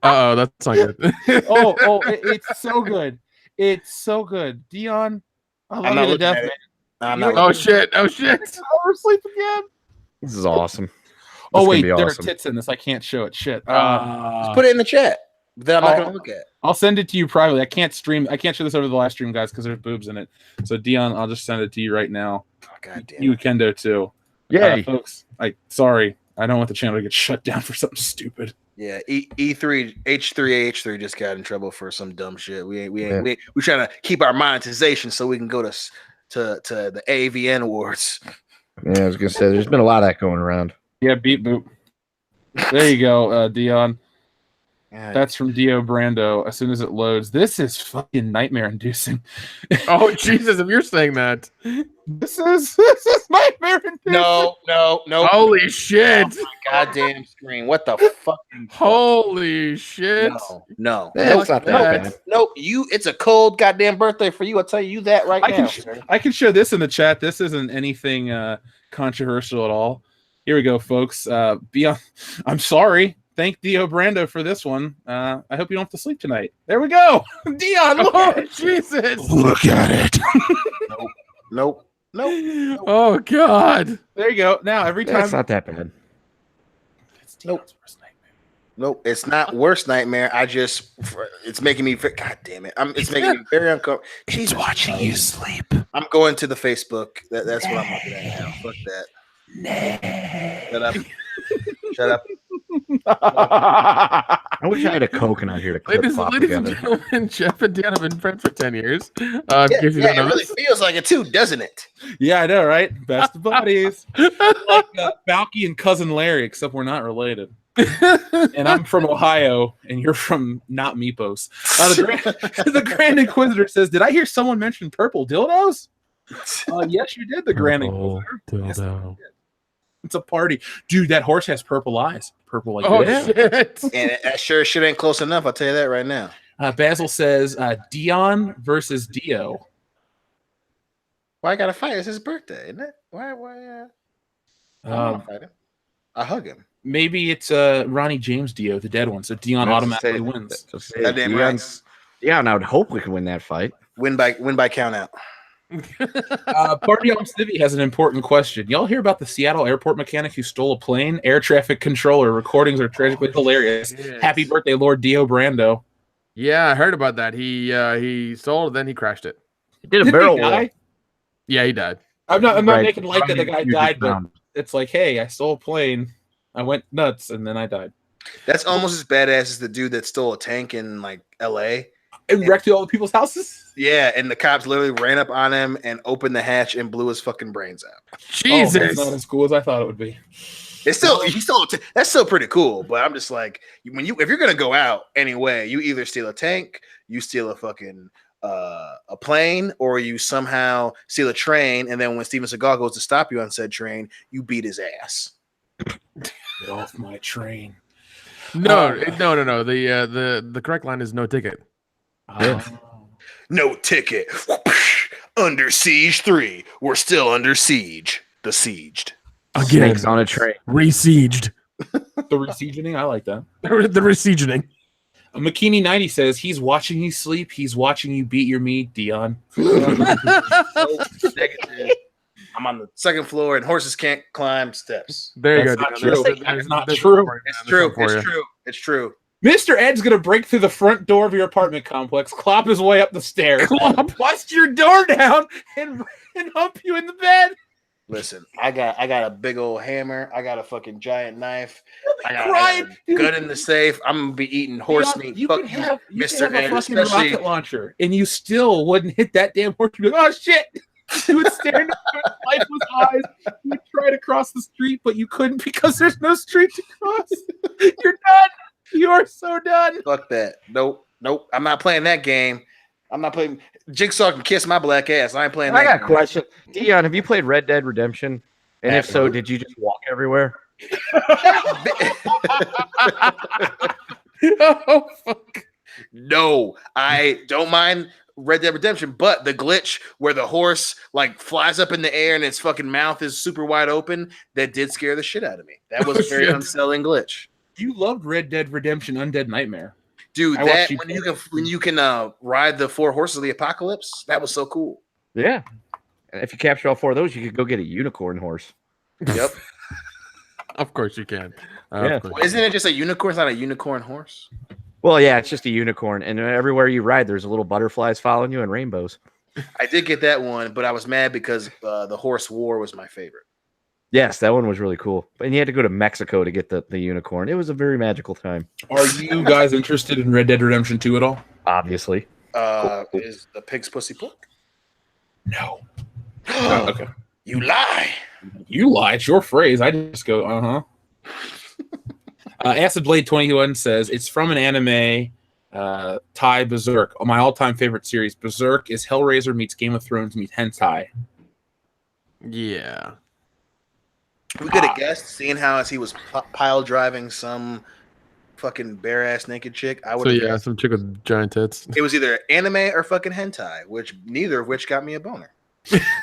Oh, that's not good. It's so good. It's so good. Dion, I love not you to looking death, at it. man. I'm not Oh shit! Oh shit! Oversleep again. This is awesome. Oh This wait, could be there awesome. are tits in this. I can't show it. Shit. Just put it in the chat. Then I'm not gonna look at it. I'll send it to you privately. I can't show this over the live stream, guys, because there's boobs in it. So Dion, I'll just send it to you right now. Oh, God damn. You Kendo too. Yay. Folks. Sorry, I don't want the channel to get shut down for something stupid. Yeah, E3 H3 just got in trouble for some dumb shit. We trying to keep our monetization so we can go to the AVN awards. Yeah, I was gonna say there's been a lot of that going around. Yeah, beep boop. There you go, Dion. God. That's from Dio Brando. As soon as it loads, this is fucking nightmare inducing. Oh Jesus! If you're saying that, This is nightmare inducing. No. holy shit! Oh my goddamn screen. What the fucking Holy shit! No. That's not that bad. No, it's a cold goddamn birthday for you. I'll tell you that right now. I can show this in the chat. This isn't anything controversial at all. Here we go, folks. Beyond, I'm sorry. Thank Dio Brando for this one. I hope you don't have to sleep tonight. There we go. Dion, look at it. Jesus! Look at it. Nope. Oh God! There you go. Now, every time. That's not that bad. It's Dion's worst nightmare. Nope, it's not worst nightmare. It's making me. God damn it! It's making me very uncomfortable. She's watching you sleep. I'm going to the Facebook. That's what I'm looking at now. Fuck that. Shut up. Shut up. I wish I had a coconut here to clip Ladies flop and together. gentlemen, Jeff and Dan have been friends for 10 years. Yeah, In case you don't it know really this. feels like it too, doesn't it? Yeah, I know, right? Best of buddies. Like Balky and Cousin Larry, except we're not related. And I'm from Ohio, and you're from not Meepos. The Grand Inquisitor says, "Did I hear someone mention purple dildos?" Yes, you did. The Grand Inquisitor. Yes, it's a party, dude. That horse has purple eyes. Purple like this. Shit! And that sure shit ain't close enough. I'll tell you that right now. Basil says, "Dion versus Dio." Why I gotta fight? It's his birthday, isn't it? Why? I don't wanna fight him. I hug him. Maybe it's Ronnie James Dio, the dead one. So Dion automatically wins. Goddamn right. Yeah, and I would hope we could win that fight. Win by count out. Party on Snivy has an important question. Y'all hear about the Seattle airport mechanic who stole a plane? Air traffic controller recordings are tragically hilarious. Yes. Happy birthday, Lord Dio Brando. Yeah, I heard about that. He stole it, then he crashed it. He did a Didn't barrel he roll. die? Yeah, he died. I'm not Right. making light that the guy You died, just but found- it's like, hey, I stole a plane. I went nuts and then I died. That's almost as badass as the dude that stole a tank in like LA. And wrecked all the people's houses. Yeah, and the cops literally ran up on him and opened the hatch and blew his fucking brains out. Oh, Jesus! that's not as cool as I thought it would be. It's still that's still pretty cool, but I'm just like if you're gonna go out anyway, you either steal a tank, you steal a fucking a plane, or you somehow steal a train, and then when Steven Seagal goes to stop you on said train, you beat his ass. Get off my train. No. The correct line is no ticket. No ticket. Under Siege 3. We're still under siege. The sieged. Again, Snakes on a train. Resieged. The resiegening, I like that. The resiegening. McKinney 90 says he's watching you sleep. He's watching you beat your meat, Dion. I'm on the second floor, and horses can't climb steps. There you That's go. not Dion. true. That's not true. It's true. It's true. It's true. Mr. Ed's gonna break through the front door of your apartment complex, clop his way up the stairs, bust your door down, and hump you in the bed. Listen, I got a big old hammer. I got a fucking giant knife. I got a gun in the safe. I'm gonna be eating horse meat. You Fuck can have Mr. a Ed, fucking especially rocket launcher, and you still wouldn't hit that damn horse. You'd be like, oh shit! You would stare into lifeless eyes. You would try to cross the street, but you couldn't because there's no street to cross. You're done. You are so done. Fuck that. Nope. I'm not playing that game. I'm not playing. Jigsaw can kiss my black ass. I ain't playing that. I got a game. question. Dion, have you played Red Dead Redemption? And if so, did you just walk everywhere? Oh fuck. No, I don't mind Red Dead Redemption, but the glitch where the horse like flies up in the air and its fucking mouth is super wide open, that did scare the shit out of me. That was a very unsettling glitch. You loved Red Dead Redemption Undead Nightmare. Dude, that when you can ride the 4 horses of the apocalypse, that was so cool. Yeah. And if you capture all 4 of those, you could go get a unicorn horse. Yep. Of course you can. Yeah. Course. Isn't it just a unicorn? It's not a unicorn horse. Well, yeah, it's just a unicorn. And everywhere you ride, there's little butterflies following you and rainbows. I did get that one, but I was mad because the horse war was my favorite. Yes, that one was really cool. And you had to go to Mexico to get the unicorn. It was a very magical time. Are you guys interested in Red Dead Redemption 2 at all? Obviously. Is the pig's pussy pork? No. Oh, okay. You lie. You lie. It's your phrase. I just go, Acid Blade 21 says it's from an anime, Thai Berserk. My all-time favorite series. Berserk is Hellraiser meets Game of Thrones meets hentai. Yeah. We could have guessed, seeing how as he was pile driving some fucking bare ass naked chick. I would. So yeah, some chick with giant tits. It was either anime or fucking hentai, neither of which got me a boner.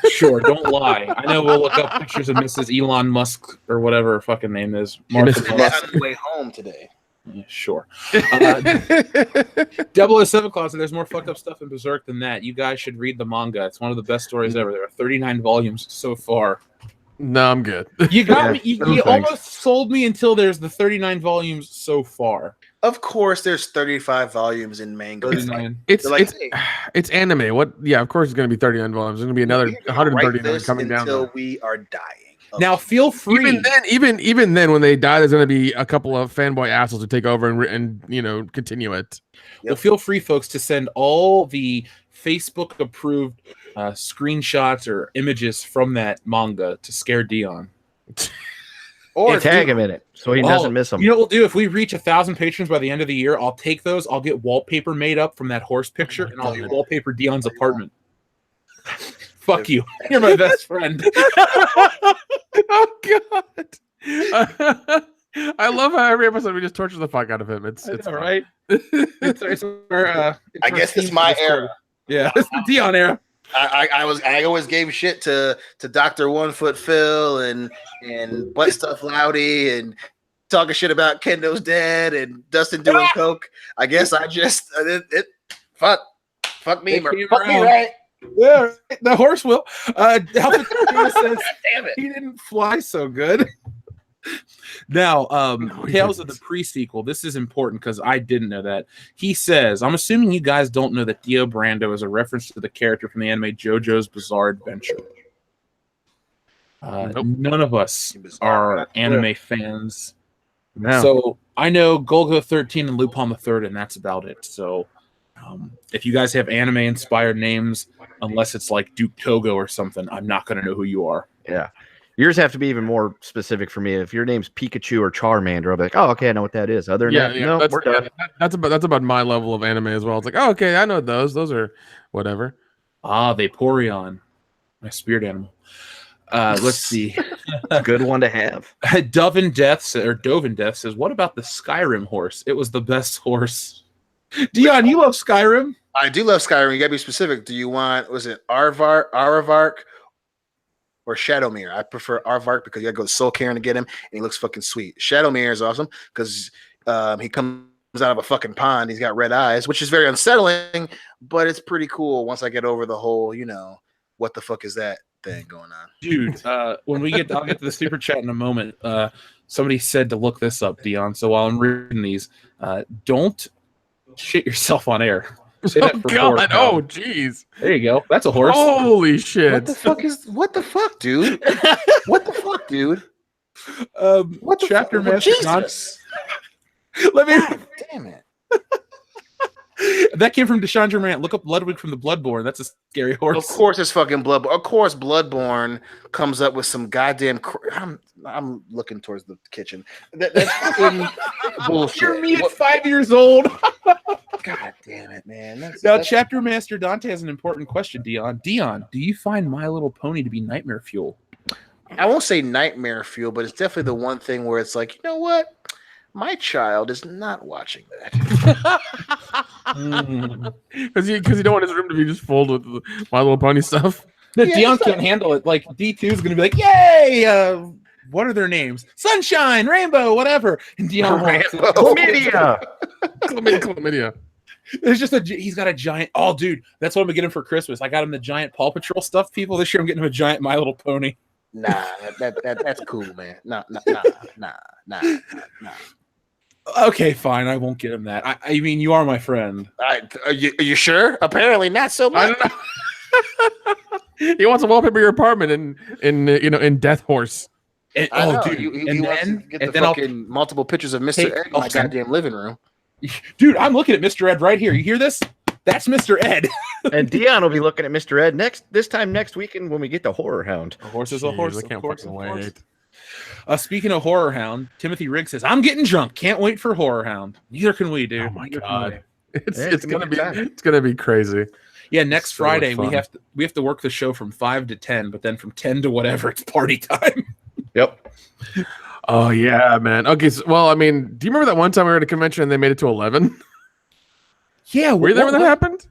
Sure, don't lie. I know we'll look up pictures of Mrs. Elon Musk or whatever her fucking name is. Martha On Musk. the way home today. Yeah, sure. 007 Claus, and there's more fucked up stuff in Berserk than that. You guys should read the manga. It's one of the best stories ever. There are 39 volumes so far. No, I'm good. You got me. You almost sold me until there's the 39 volumes so far. Of course, there's 35 volumes in manga. 39. It's anime. What? Yeah, of course it's going to be 39 volumes. There's going to be another 139 coming down until we are dying. Now, feel free. Even then, when they die, there's going to be a couple of fanboy assholes to take over and continue it. Well, feel free, folks, to send all the Facebook approved screenshots or images from that manga to scare Dion. Or tag him in it so he doesn't miss them. You know what we'll do? If we reach 1,000 patrons by the end of the year, I'll take those. I'll get wallpaper made up from that horse picture, and I'll wallpaper Dion's apartment. Fuck you. You're my best friend. Oh, God. I love how every episode we just torture the fuck out of him. It's all right. I guess it's my era. Yeah, it's the Dion era. I always gave shit to Dr. 1 Foot Phil and Butt Stuff Loudy and talking shit about Kendo's dad and Dustin doing coke. I guess I just fuck me, fuck me, right? Yeah, the horse will. Alpha says, damn it, he didn't fly so good. Now, Tales of the Pre-Sequel. This is important because I didn't know that. He says, I'm assuming you guys don't know that Dio Brando is a reference to the character from the anime JoJo's Bizarre Adventure. Nope. None of us are anime fans. No. So I know Golgo 13 and Lupin the Third, and that's about it. So if you guys have anime-inspired names, unless it's like Duke Togo or something, I'm not going to know who you are. Yeah. Yours have to be even more specific for me. If your name's Pikachu or Charmander, I'll be like, oh, okay, I know what that is. Other than that, no, we're done. That's about my level of anime as well. It's like, oh, okay, I know those. Those are whatever. Ah, Vaporeon, my spirit animal. Let's see. Good one to have. Dovin Death says, what about the Skyrim horse? It was the best horse. Dion, you love Skyrim? I do love Skyrim. You gotta be specific. Do you want, was it Aravark or Shadowmere? I prefer Aravark because you gotta go to Soul Cairn to get him, and he looks fucking sweet. Shadowmere is awesome because he comes out of a fucking pond. He's got red eyes, which is very unsettling, but it's pretty cool once I get over the whole, what the fuck is that thing going on? Dude, when I'll get to the super chat in a moment. Somebody said to look this up, Dion. So while I'm reading these, don't shit yourself on air. Say that for God! horror. Oh, jeez! There you go. That's a horse. Holy shit! What the fuck, dude? What the fuck, dude? What the chapter fuck? master? Jesus. Let me. God damn it. That came from Deshandra Rant. Look up Ludwig from the Bloodborne. That's a scary horse. Of course, it's fucking Bloodborne. Of course, Bloodborne comes up with some goddamn. I'm looking towards the kitchen. That's fucking bullshit. You're me at 5 years old. God damn it, man. Now, Chapter Master Dante has an important question, Dion. Dion, do you find My Little Pony to be nightmare fuel? I won't say nightmare fuel, but it's definitely the one thing where it's like, you know what? My child is not watching that. Because you don't want his room to be just full with My Little Pony stuff. No, Dion can't handle it. Like, D2 is going to be like, yay! What are their names? Sunshine, Rainbow, whatever. And Dion Chlamydia. Chlamydia. There's just he's got a giant. Oh, dude, that's what I'm gonna get him for Christmas. I got him the giant Paw Patrol stuff. People, this year I'm getting him a giant My Little Pony. Nah, that's cool, man. Nah. Okay, fine. I won't get him that. I mean, you are my friend. Are you sure? Apparently not so much. I don't know. He wants to wallpaper your apartment in Death Horse. And, dude, he wants to get the fucking multiple pictures of Mr. Ed in my goddamn living room. Dude, I'm looking at Mr. Ed right here. You hear this? That's Mr. Ed. And Dion will be looking at Mr. Ed this time next weekend when we get the Horror Hound. A horse is a horse. I can't fucking wait. Speaking of Horror Hound, Timothy Riggs says, I'm getting drunk. Can't wait for Horror Hound. Neither can we, dude. Oh my God. It's gonna be crazy. Yeah, next So Friday much fun. we have to work the show from 5 to 10, but then from 10 to whatever, it's party time. Yep. Oh yeah, man. Okay, so, well, I mean, do you remember that one time we were at a convention and they made it to 11? Yeah, were you there when that happened?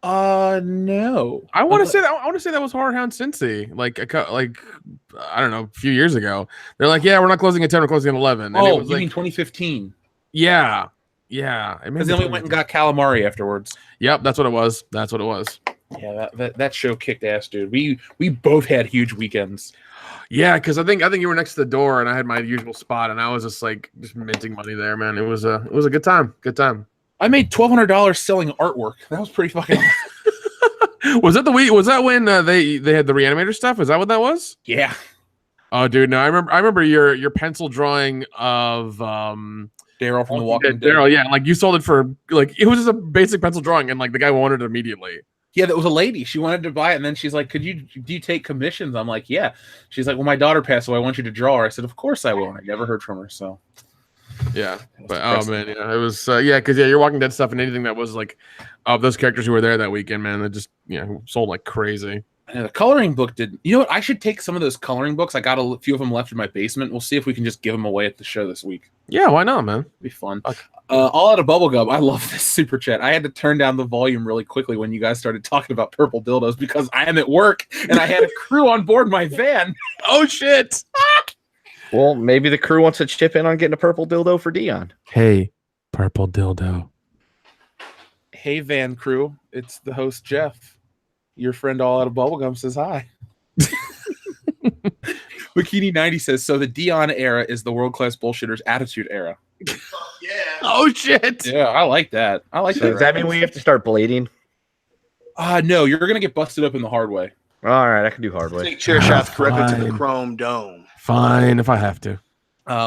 No. I want to say that. I want to say that was Horror Hound Cincy, like I don't know, a few years ago. They're like, yeah, we're not closing at 10, we're closing at 11. And Oh, you mean 2015? Yeah. Because then we went and got calamari afterwards. Yep, that's what it was. Yeah, that show kicked ass, dude. We both had huge weekends. Yeah, because I think you were next to the door and I had my usual spot and I was just minting money there, man. It was a good time. Good time. I made $1,200 selling artwork. That was pretty fucking. Was that when they had the Reanimator stuff? Is that what that was? Yeah. Oh, dude, no, I remember your pencil drawing of Daryl from The Walking Dead. Daryl, yeah, like you sold it for it was just a basic pencil drawing, and the guy wanted it immediately. Yeah, that was a lady. She wanted to buy it, and then she's like, do you take commissions? I'm like, yeah. She's like, well, my daughter passed away. I want you to draw her. I said, of course I will. And I never heard from her. So yeah, but oh man, yeah, it was because your Walking Dead stuff and anything that was of those characters who were there that weekend, man, it just sold like crazy. And the coloring book did. You know what? I should take some of those coloring books. I got a few of them left in my basement. We'll see if we can just give them away at the show this week. Yeah, why not, man? It'd be fun. Okay. All out of bubblegum. I love this super chat. I had to turn down the volume really quickly when you guys started talking about purple dildos because I am at work and I had a crew on board my van. Oh shit! Well, maybe the crew wants to chip in on getting a purple dildo for Dion. Hey, purple dildo. Hey, van crew. It's the host Jeff. Your friend all out of bubblegum says hi. Bikini 90 says, so the Dion era is the world-class bullshitters attitude era. Yeah. Oh shit. Yeah, I like that. I like that. Does that mean we have to start blading? No, you're gonna get busted up in the hard way. All right, I can do hard way. Take chair shots correctly to the Fine. chrome dome. Fine, if I have to.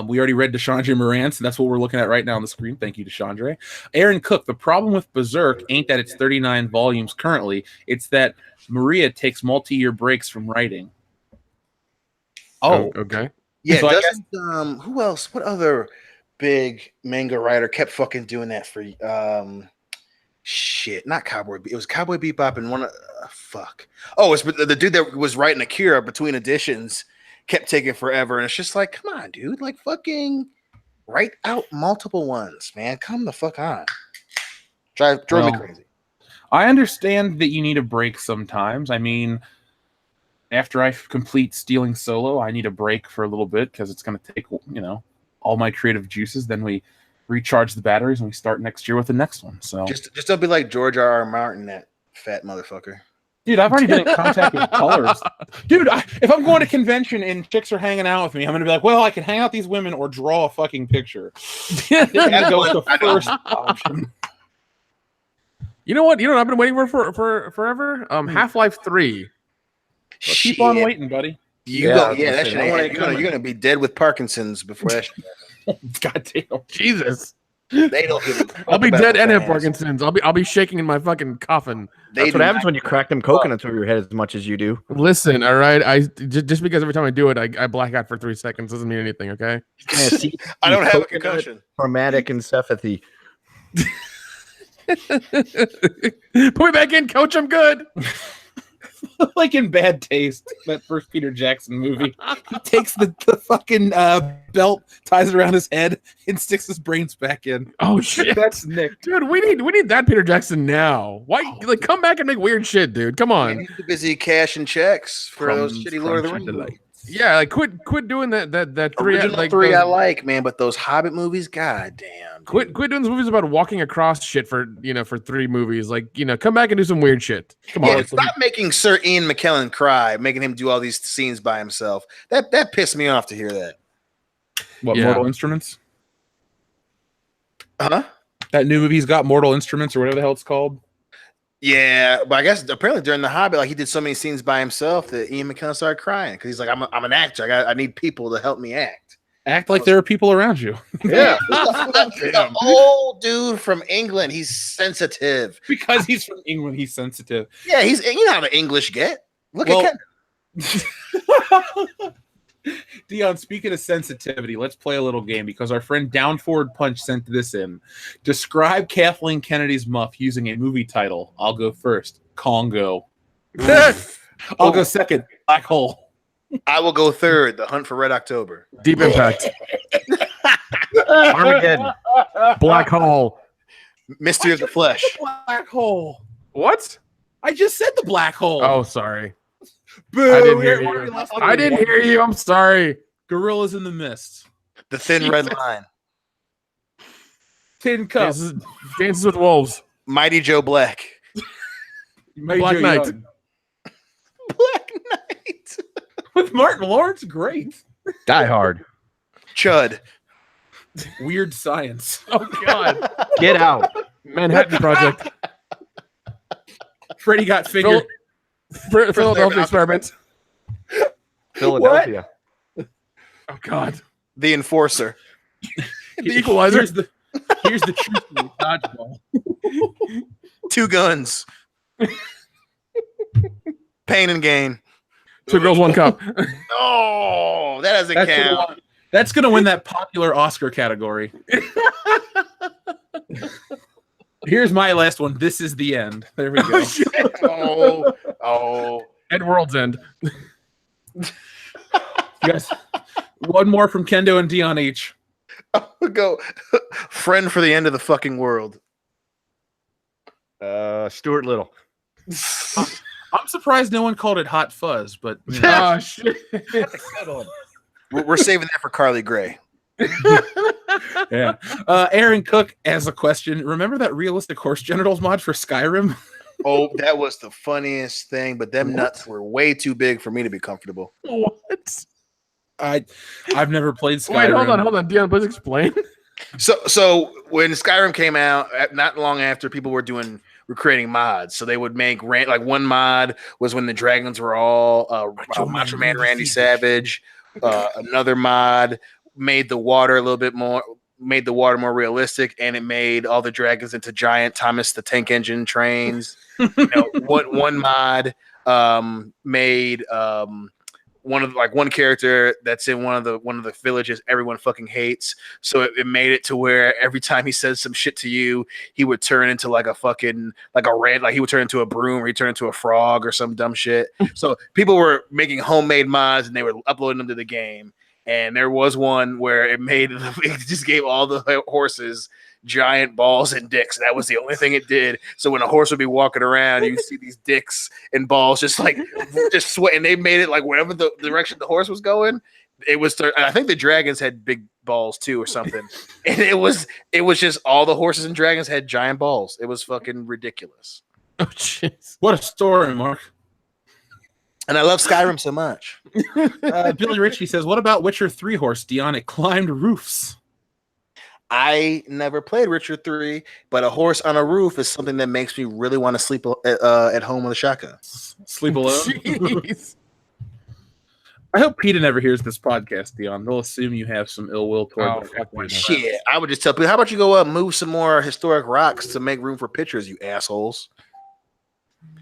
We already read Deshandra Morantz, and that's what we're looking at right now on the screen. Thank you, Deshandra. Aaron Cook, the problem with Berserk ain't that it's 39 volumes currently. It's that Maria takes multi-year breaks from writing. Oh, Okay. Yeah, So I doesn't who else? What other big manga writer kept fucking doing that for shit, not Cowboy. It was Cowboy Bebop and one. Fuck. Oh, it's the dude that was writing Akira between editions kept taking forever, and it's just like, come on, dude, like fucking write out multiple ones, man. Come the fuck on. Drove me crazy. I understand that you need a break sometimes. I mean, after I complete Stealing Solo, I need a break for a little bit because it's going to take, all my creative juices. Then we recharge the batteries and we start next year with the next one. So just don't be like George R.R. Martin, that fat motherfucker. Dude, I've already been in contact with colors. Dude, if I'm going to convention and chicks are hanging out with me, I'm going to be like, well, I can hang out these women or draw a fucking picture. I think I'd go with the first option. You know what? I've been waiting for forever. Half-Life 3. So keep on waiting, buddy. That shit. You're gonna be dead with Parkinson's before that shit. Goddamn. Jesus. They don't give I'll be dead and have Parkinson's. I'll be shaking in my fucking coffin. That's what happens when you crack them coconuts over your head as much as you do. Listen, all right. Just because every time I do it, I black out for 3 seconds doesn't mean anything. Okay. I don't have a concussion. Traumatic encephalopathy. Put me back in, coach. I'm good. Like in Bad Taste, that first Peter Jackson movie. He takes the fucking belt, ties it around his head, and sticks his brains back in. Oh shit, that's Nick. Dude, we need that Peter Jackson now. Why? Like, come back and make weird shit, dude. Come on. He's too busy cashing checks for those shitty Lord of the Rings. Yeah, like quit doing that three. Three I like, man, but those Hobbit movies, goddamn. Quit doing those movies about walking across shit for 3 movies. Like, come back and do some weird shit. Come on. Stop making Sir Ian McKellen cry, making him do all these scenes by himself. That pissed me off to hear that. What, Mortal Instruments? Huh? That new movie he's got, Mortal Instruments, or whatever the hell it's called. Yeah, but I guess apparently during The Hobbit, like he did so many scenes by himself that Ian McKellen started crying because he's like, I'm an actor. I need people to help me act. Act like there are people around you. Yeah. The old dude from England, he's sensitive. Because he's from England, he's sensitive. Yeah, you know how the English get. Look at Ken. Dion, speaking of sensitivity, let's play a little game because our friend Down Forward Punch sent this in. Describe Kathleen Kennedy's muff using a movie title. I'll go first. Congo. I'll go second. Black Hole. I will go third. The Hunt for Red October. Deep Impact. Armageddon. Black Hole. Mystery of the Flesh. Black Hole. What? I just said the Black Hole. Oh, sorry. Boo! I didn't hear you. I didn't hear you. I'm sorry. Gorillas in the Mist. The Thin Red Line. Tin Cup. Dances with Wolves. Mighty Joe Black. Black Knight. Black Knight. With Martin Lawrence, great. Die Hard. Chud. Weird Science. Oh God. Get Out. Manhattan Project. Freddie Got Fingered. Philadelphia Experiment. Philadelphia. Oh God. The Enforcer. The Equalizer. Here's the truth of the dodgeball. Two Guns. Pain and Gain. 2 Girls, 1 Cup. Oh, that doesn't count. That's going to win that popular Oscar category. Here's my last one. This is the end. There we go. Oh. And World's End. You guys, one more from Kendo and Dion each. I'll go. Friend for the End of the Fucking World. Stuart Little. I'm surprised no one called it Hot Fuzz, but Oh shit. We're saving that for Carly Gray. Yeah. Aaron Cook has a question. Remember that realistic horse genitals mod for Skyrim? Oh, that was the funniest thing, but them nuts were way too big for me to be comfortable. What? I've never played Skyrim. Wait, hold on. Dion, please explain. So when Skyrim came out, not long after, people were creating mods. So they would make like one mod was when the dragons were all Macho Man Randy Savage. Another mod made the water more realistic, and it made all the dragons into giant Thomas the Tank Engine trains. One mod made one character that's in one of the villages everyone fucking hates. So it made it to where every time he says some shit to you, he would turn into like he would turn into a broom or he turned into a frog or some dumb shit. So people were making homemade mods and they were uploading them to the game. And there was one where it just gave all the horses giant balls and dicks. That was the only thing it did. So when a horse would be walking around, you see these dicks and balls just sweat. And they made it like wherever the direction the horse was going, it was. I think the dragons had big balls too, or something. And it was just all the horses and dragons had giant balls. It was fucking ridiculous. Oh jeez, what a story, Mark. And I love Skyrim so much. Billy Ritchie says, "What about Witcher 3 horse, Dion? It climbed roofs." I never played Witcher 3, but a horse on a roof is something that makes me really want to sleep at home with a shotgun. Sleep alone? Jeez. I hope PETA never hears this podcast, Dion. They'll assume you have some ill will toward the shit. I would just tell people, how about you go up and move some more historic rocks to make room for pictures, you assholes.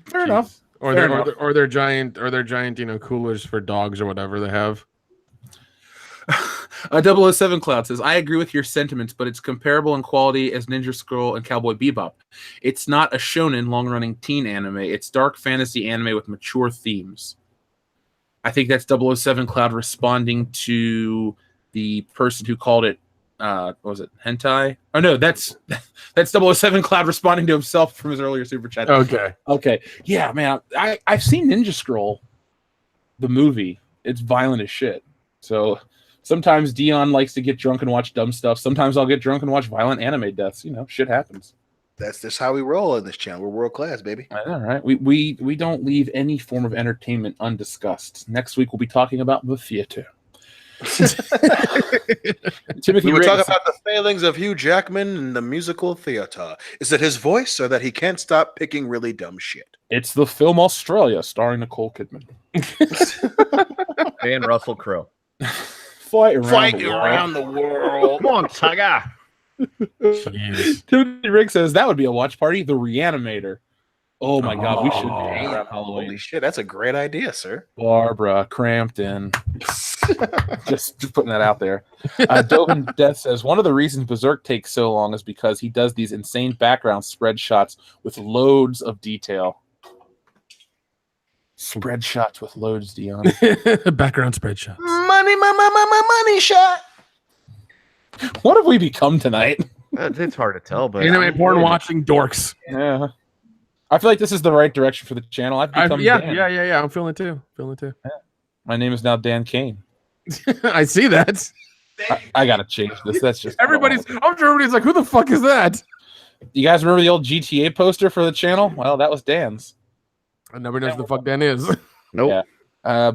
Fair enough. Or they're giant coolers for dogs or whatever they have. 007 Cloud says, I agree with your sentiments, but it's comparable in quality as Ninja Scroll and Cowboy Bebop. It's not a shonen long-running teen anime. It's dark fantasy anime with mature themes. I think that's 007 Cloud responding to the person who called it, what was it, hentai? Oh, no, that's 007 Cloud responding to himself from his earlier super chat. Okay. Yeah, man, I've seen Ninja Scroll, the movie. It's violent as shit. So sometimes Dion likes to get drunk and watch dumb stuff. Sometimes I'll get drunk and watch violent anime deaths. You know, shit happens. That's just how we roll in this channel. We're world class, baby. I know, right? We don't leave any form of entertainment undiscussed. Next week we'll be talking about the theater. Timothy, we were talking about the failings of Hugh Jackman in the musical theater. Is it his voice or that he can't stop picking really dumb shit? It's the film Australia starring Nicole Kidman and Russell Crowe. Fight around the world. Come on, Tiger. Timothy Rick says that would be a watch party. The Reanimator. Oh my God, we should do Halloween. Holy shit, that's a great idea, sir. Barbara Crampton. just putting that out there. Dovin Death says one of the reasons Berserk takes so long is because he does these insane background spread shots with loads of detail. Spread shots with loads, Dion. Background spread shots. Money shot. What have we become tonight? It's hard to tell, but anime porn watching dorks. Yeah. I feel like this is the right direction for the channel. I've become Dan. Yeah. I'm feeling it too. Yeah. My name is now Dan Kane. I see that. I gotta change this. That's just I'm sure everybody's like, who the fuck is that? You guys remember the old GTA poster for the channel? Well, that was Dan's. Nobody knows who the fuck Dan is. Nope. Yeah.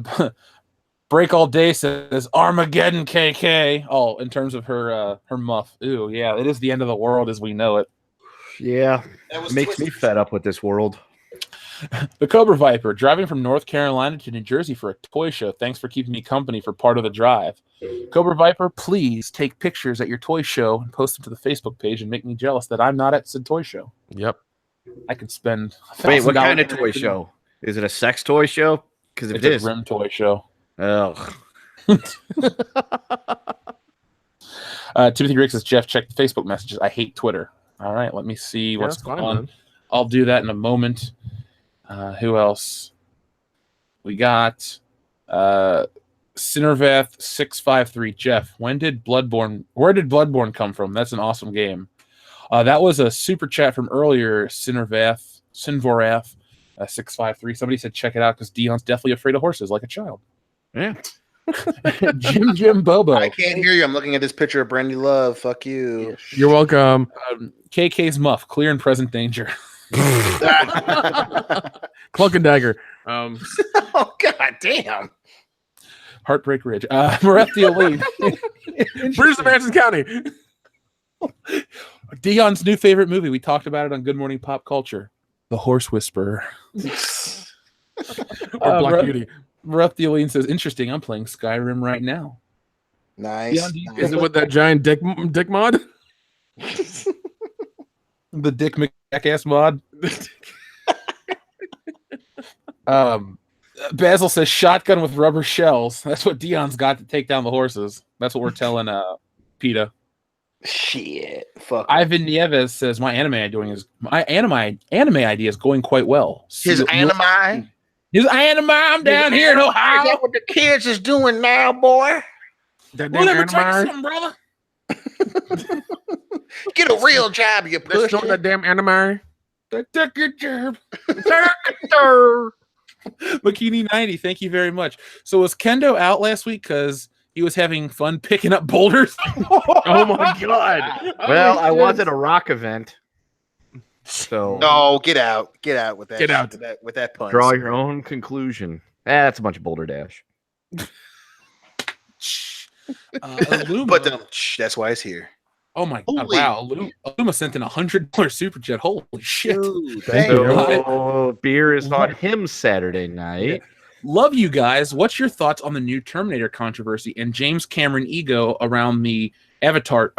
Break All Day says Armageddon KK. Oh, in terms of her muff. Ooh, yeah, it is the end of the world as we know it. Yeah, it makes me fed up with this world. The Cobra Viper, driving from North Carolina to New Jersey for a toy show. Thanks for keeping me company for part of the drive. Cobra Viper, please take pictures at your toy show and post them to the Facebook page and make me jealous that I'm not at said toy show. Yep. I could spend. Wait, what kind of toy show? Is it a sex toy show? Because if it's a Rim toy show. Oh. Timothy Rick says, Jeff, check the Facebook messages. I hate Twitter. All right, let me see what's going on. Man. I'll do that in a moment. Who else? We got Cinervath 653. Jeff, where did Bloodborne come from? That's an awesome game. That was a super chat from earlier, Sinvorath 653. Somebody said check it out because Dion's definitely afraid of horses like a child. Yeah. Jim Bobo. I can't hear you. I'm looking at this picture of Brandy Love. Fuck you. You're welcome. KK's muff, clear and present danger. Cloak and dagger. Oh god damn. Heartbreak Ridge. Moretti Elite. Bruce of Manson County. Dion's new favorite movie. We talked about it on Good Morning Pop Culture. The Horse Whisperer. Or Black Beauty. Moretti Elite says, interesting, I'm playing Skyrim right now. Nice. Is it with that giant dick mod? The Dick McJackass mod. Basil says shotgun with rubber shells. That's what Dion's got to take down the horses. That's what we're telling PETA. Shit. Fuck. Ivan Nieves says my anime idea is going quite well. His anime. His anime. I'm down here in Ohio. Is that what the kids is doing now, boy? That We'll never damn take anime. something, brother. Get a real job, you Let's push. show that damn anime. Take your job. Bikini 90, thank you very much. So was Kendo out last week because he was having fun picking up boulders? Oh my god. Well, I was at a rock event. So No, get out with that. Get out. with that pun. draw your own conclusion. That's a bunch of Boulder Dash. Illuma, But that's why it's here. oh my god! Holy- Wow, Illuma sent in $100 super chat. Holy shit! Dude, Thank thank you. you. Oh, beer is on him Saturday night. Love you guys. What's your thoughts on the new Terminator controversy and James Cameron ego around the Avatar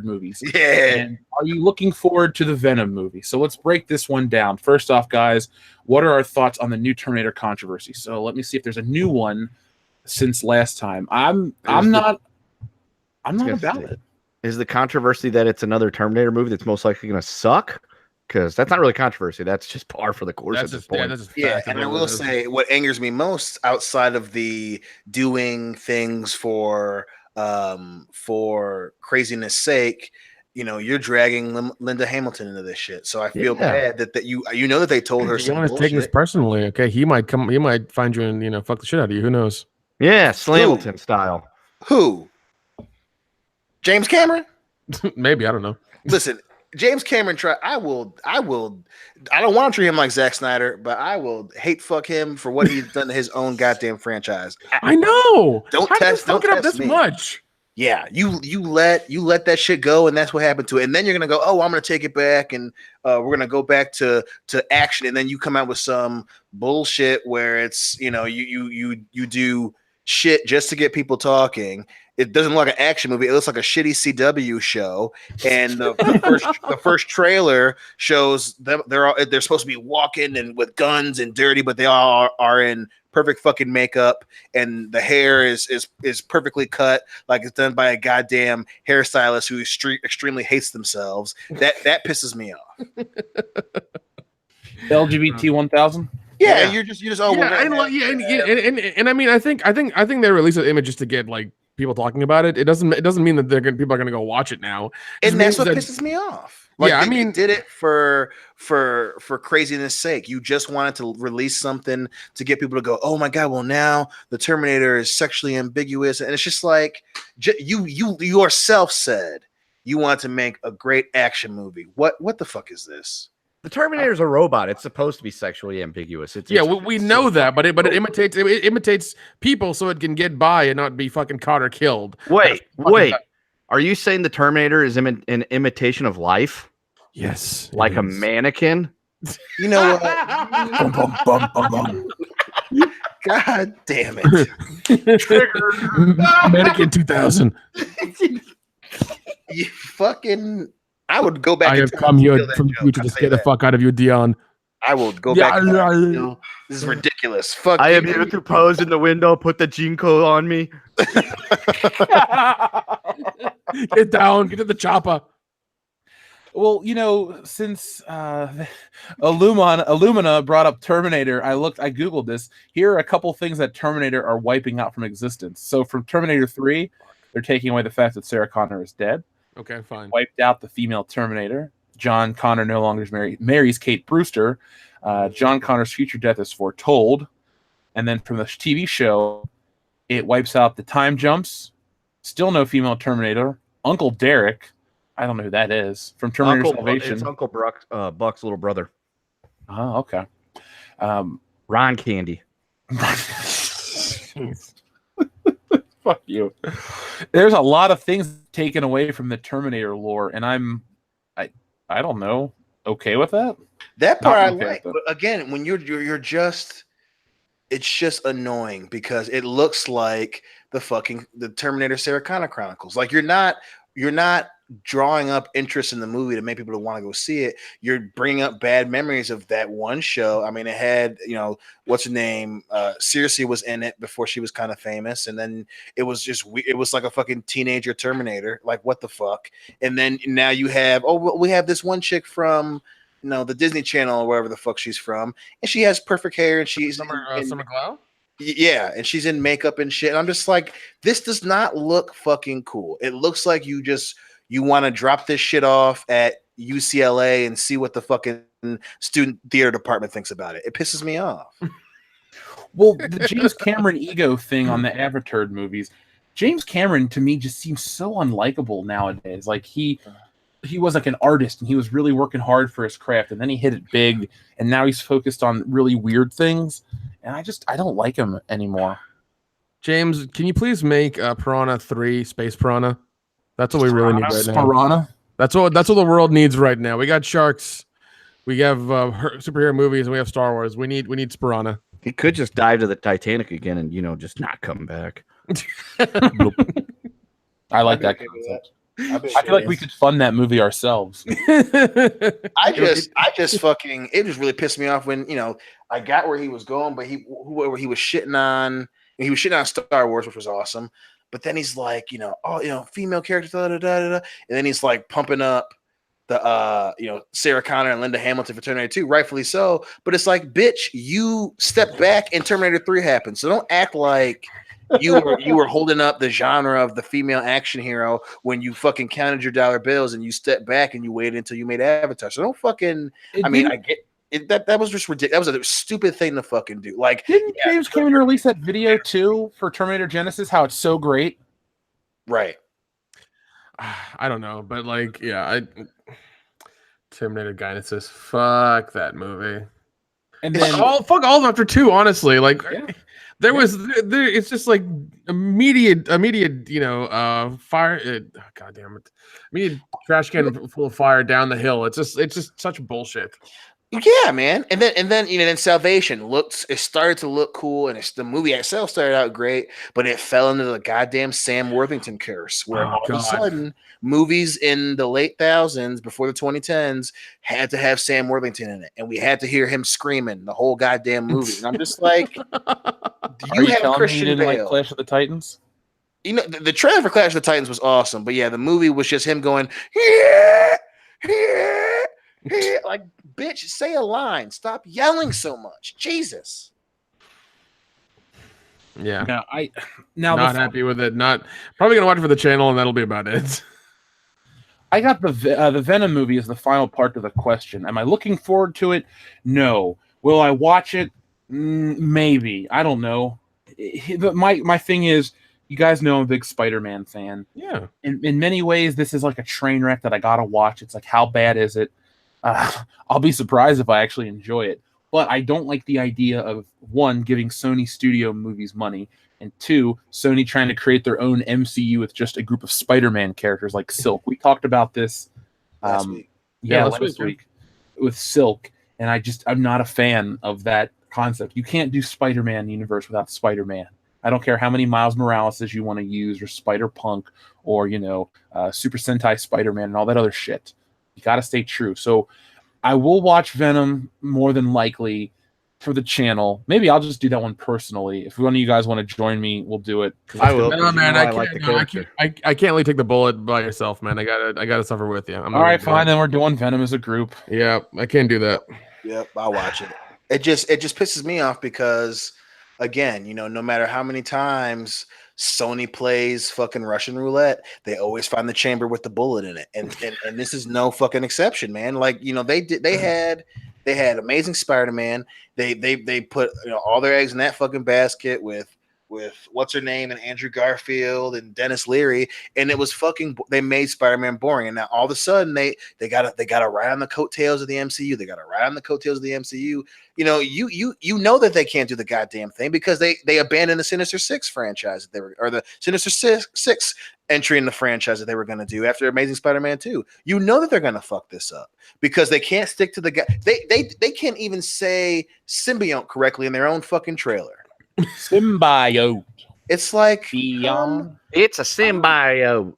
movies? Yeah. And are you looking forward to the Venom movie? So let's break this one down. First off, guys, what are our thoughts on the new Terminator controversy? So let me see if there's a new one since last time. I'm not about it. Is the controversy that it's another Terminator movie that's most likely going to suck? Because that's not really controversy. That's just par for the course at this point. That's just Yeah, fact. and I will say what angers me most outside of the doing things for craziness sake, you're dragging Linda Hamilton into this shit. So I feel bad that you know that they told her some Someone is taking this bullshit. personally. Okay, he might find you and fuck the shit out of you. Who knows? Yeah, Slamilton style. Who? James Cameron? Maybe, I don't know. Listen, James Cameron I don't want to treat him like Zack Snyder, but I will hate fuck him for what he's done to his own goddamn franchise. I know. Don't How did test- you fuck don't it up test this me. much. Yeah, you let that shit go, and that's what happened to it. And then you're gonna go, oh, I'm gonna take it back, and we're gonna go back to action. And then you come out with some bullshit where it's you do shit just to get people talking. It doesn't look like an action movie. It looks like a shitty CW show. And the first trailer shows them. They're supposed to be walking and with guns and dirty, but they all are in perfect fucking makeup, and the hair is perfectly cut, like it's done by a goddamn hairstylist who extremely hates themselves. That pisses me off. LGBT 1000. Yeah, you're just And I mean, I think they released an image just to get like people talking about it. It doesn't mean that people are gonna go watch it now. And that's what pisses me off. Like, yeah, I mean, they did it for craziness sake. You just wanted to release something to get people to go, oh my god, well now the Terminator is sexually ambiguous, and it's just like you yourself said you want to make a great action movie. What the fuck is this? The Terminator's a robot. It's supposed to be sexually ambiguous. We know that, but it imitates people so it can get by and not be fucking caught or killed. Wait. Are you saying the Terminator is an imitation of life? Yes, Like a mannequin? You know what? God damn it. Triggered. Mannequin 2000. You fucking I would go back. I in have time come and here steal that from joke. you to I'll just tell get you the that. fuck out of you, Dion. I will go back. This is ridiculous. Fuck. I you. am here to pose in the window, put the Jinko on me. Get down, get to the chopper. Well, since Illumina brought up Terminator, I Googled this. Here are a couple things that Terminator are wiping out from existence. So from Terminator 3, they're taking away the fact that Sarah Connor is dead. Okay, fine. Wiped out the female Terminator. John Connor no longer marries Kate Brewster. John Connor's future death is foretold. And then from the TV show, it wipes out the time jumps. Still no female Terminator. Uncle Derek. I don't know who that is. From Terminator Salvation. It's Uncle Buck's little brother. Oh, okay. Ron Candy. Fuck you. There's a lot of things taken away from the Terminator lore, and I don't know, okay with that? That part I Okay, like. But again, when you're just, it's just annoying because it looks like the Terminator Sarah Connor Chronicles. Like you're not drawing up interest in the movie to make people to want to go see it, you're bringing up bad memories of that one show. I mean, it had, what's her name? Cersei was in it before she was kind of famous. And then it was it was like a fucking teenager Terminator. Like, what the fuck? And then now you have, we have this one chick from, the Disney Channel or wherever the fuck she's from. And she has perfect hair and she's Summer Glau? Yeah, and she's in makeup and shit. And I'm just like, this does not look fucking cool. It looks like you want to drop this shit off at UCLA and see what the fucking student theater department thinks about it. It pisses me off. Well, the James Cameron ego thing on the Avatar movies, James Cameron to me just seems so unlikable nowadays. Like he was like an artist and he was really working hard for his craft, and then he hit it big, and now he's focused on really weird things, and I don't like him anymore. James, can you please make Piranha 3 Space Piranha? That's what we really need right now. Piranha? That's what the world needs right now. We got sharks, we have superhero movies, and we have Star Wars. We need Piranha. He could just dive to the Titanic again and just not come back. I like that concept. I feel like we could fund that movie ourselves. I just fucking, it just really pissed me off when, I got where he was going, but whoever he was shitting on, Star Wars, which was awesome. But then he's like, female characters, and then he's like pumping up the Sarah Connor and Linda Hamilton for Terminator 2, rightfully so. But it's like, bitch, you stepped back and Terminator 3 happened. So don't act like you were holding up the genre of the female action hero when you fucking counted your dollar bills and you stepped back and you waited until you made Avatar. So don't fucking. I get it. That was just ridiculous. That was a stupid thing to fucking do. Like, didn't James Cameron release that video too for Terminator Genesis? How it's so great, right? I don't know, but like, yeah, Terminator Genesis. Fuck that movie. And then fuck all of them after 2. Honestly, like, there was it's just like immediate, fire. God damn it, immediate trash can full of fire down the hill. It's just such bullshit. Yeah, man. And then then Salvation it started to look cool, and the movie itself started out great, but it fell into the goddamn Sam Worthington curse, where all of a sudden movies in the late thousands before the 2010s had to have Sam Worthington in it, and we had to hear him screaming the whole goddamn movie. And I'm just like, do you have Christian Bale? Like Clash of the Titans? The trailer for Clash of the Titans was awesome, but yeah, the movie was just him going, yeah. Like, bitch, say a line. Stop yelling so much. Jesus. Yeah. Now not happy with it. Not probably gonna watch it for the channel, and that'll be about it. I got the Venom movie as the final part of the question. Am I looking forward to it? No. Will I watch it? Maybe. I don't know. But my thing is, you guys know I'm a big Spider-Man fan. Yeah. In many ways, this is like a train wreck that I gotta watch. It's like, how bad is it? I'll be surprised if I actually enjoy it. But I don't like the idea of, one, giving Sony studio movies money, and two, Sony trying to create their own MCU with just a group of Spider-Man characters like Silk. We talked about this last week. Last week with Silk, and I'm not a fan of that concept. You can't do Spider-Man universe without Spider-Man. I don't care how many Miles Morales you want to use, or Spider-Punk, or Super Sentai Spider-Man and all that other shit. You got to stay true. So I will watch Venom more than likely for the channel. Maybe I'll just do that one personally. If one of you guys want to join me, we'll do it. I will. No, man, I can't really take the bullet by yourself, man. I gotta suffer with you. All right, fine. Then we're doing Venom as a group. Yeah, I can't do that. Yep, I'll watch it. It just pisses me off because, again, no matter how many times Sony plays fucking Russian roulette, they always find the chamber with the bullet in it, and this is no fucking exception, man. Like, they had Amazing Spider-Man. They put all their eggs in that fucking basket with what's her name and Andrew Garfield and Dennis Leary, and it was they made Spider-Man boring, and now all of a sudden they got to ride on the coattails of the MCU. They got to ride on the coattails of the MCU. You know that they can't do the goddamn thing because they abandoned the Sinister Six franchise or the Sinister Six entry in the franchise that they were going to do after Amazing Spider-Man 2. You know that they're going to fuck this up because they can't stick to the guy. They can't even say symbiote correctly in their own fucking trailer. Symbiote. It's like it's a symbiote.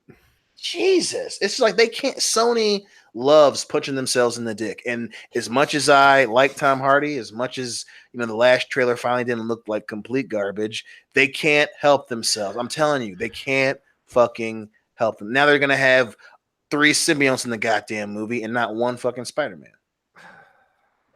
Jesus, it's like they can't. Sony loves punching themselves in the dick, and as much as I like Tom Hardy, as much as the last trailer finally didn't look like complete garbage, they can't help themselves. I'm telling you, they can't fucking help them. Now they're gonna have 3 symbionts in the goddamn movie and not one fucking Spider-Man.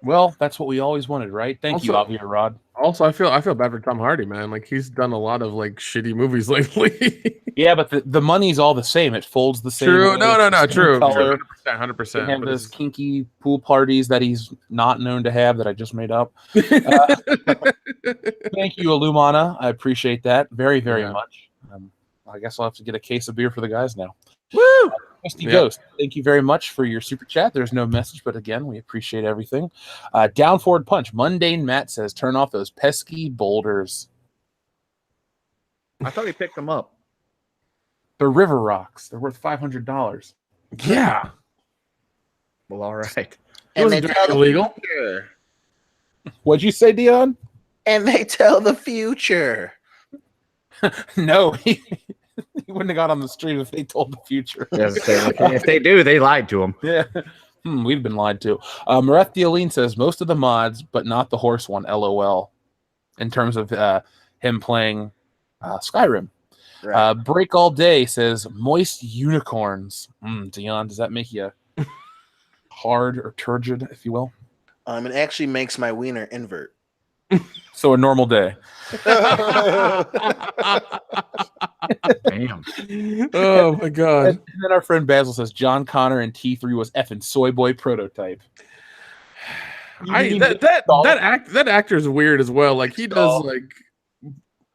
Well, that's what we always wanted, right? Thank you, Javier Rod. Also, I feel bad for Tom Hardy, man. Like he's done a lot of like shitty movies lately. Yeah, but the money's all the same. It folds the same. True. Way, No. True. Color. 100%. They have those kinky pool parties that he's not known to have that I just made up. Thank you, Illumana. I appreciate that very, very much. I guess I'll have to get a case of beer for the guys now. Woo! Ghost, thank you very much for your super chat. There's no message, but again, we appreciate everything. Down Forward Punch. Mundane Matt says, turn off those pesky boulders. I thought he picked them up. They're river rocks. They're worth $500. Yeah. Well, all right. And they tell illegal. What'd you say, Dion? And they tell the future. No, he wouldn't have got on the stream if they told the future. If they do, they lied to him. Yeah. We've been lied to. Mareth Dialine says most of the mods, but not the horse one. LOL. In terms of him playing Skyrim. Right. Break All Day says moist unicorns. Dion, does that make you hard or turgid, if you will? It actually makes my wiener invert. So a normal day. Damn. Oh my god. And then our friend Basil says John Connor in T3 was effing soy boy prototype. That actor is weird as well. Like he does like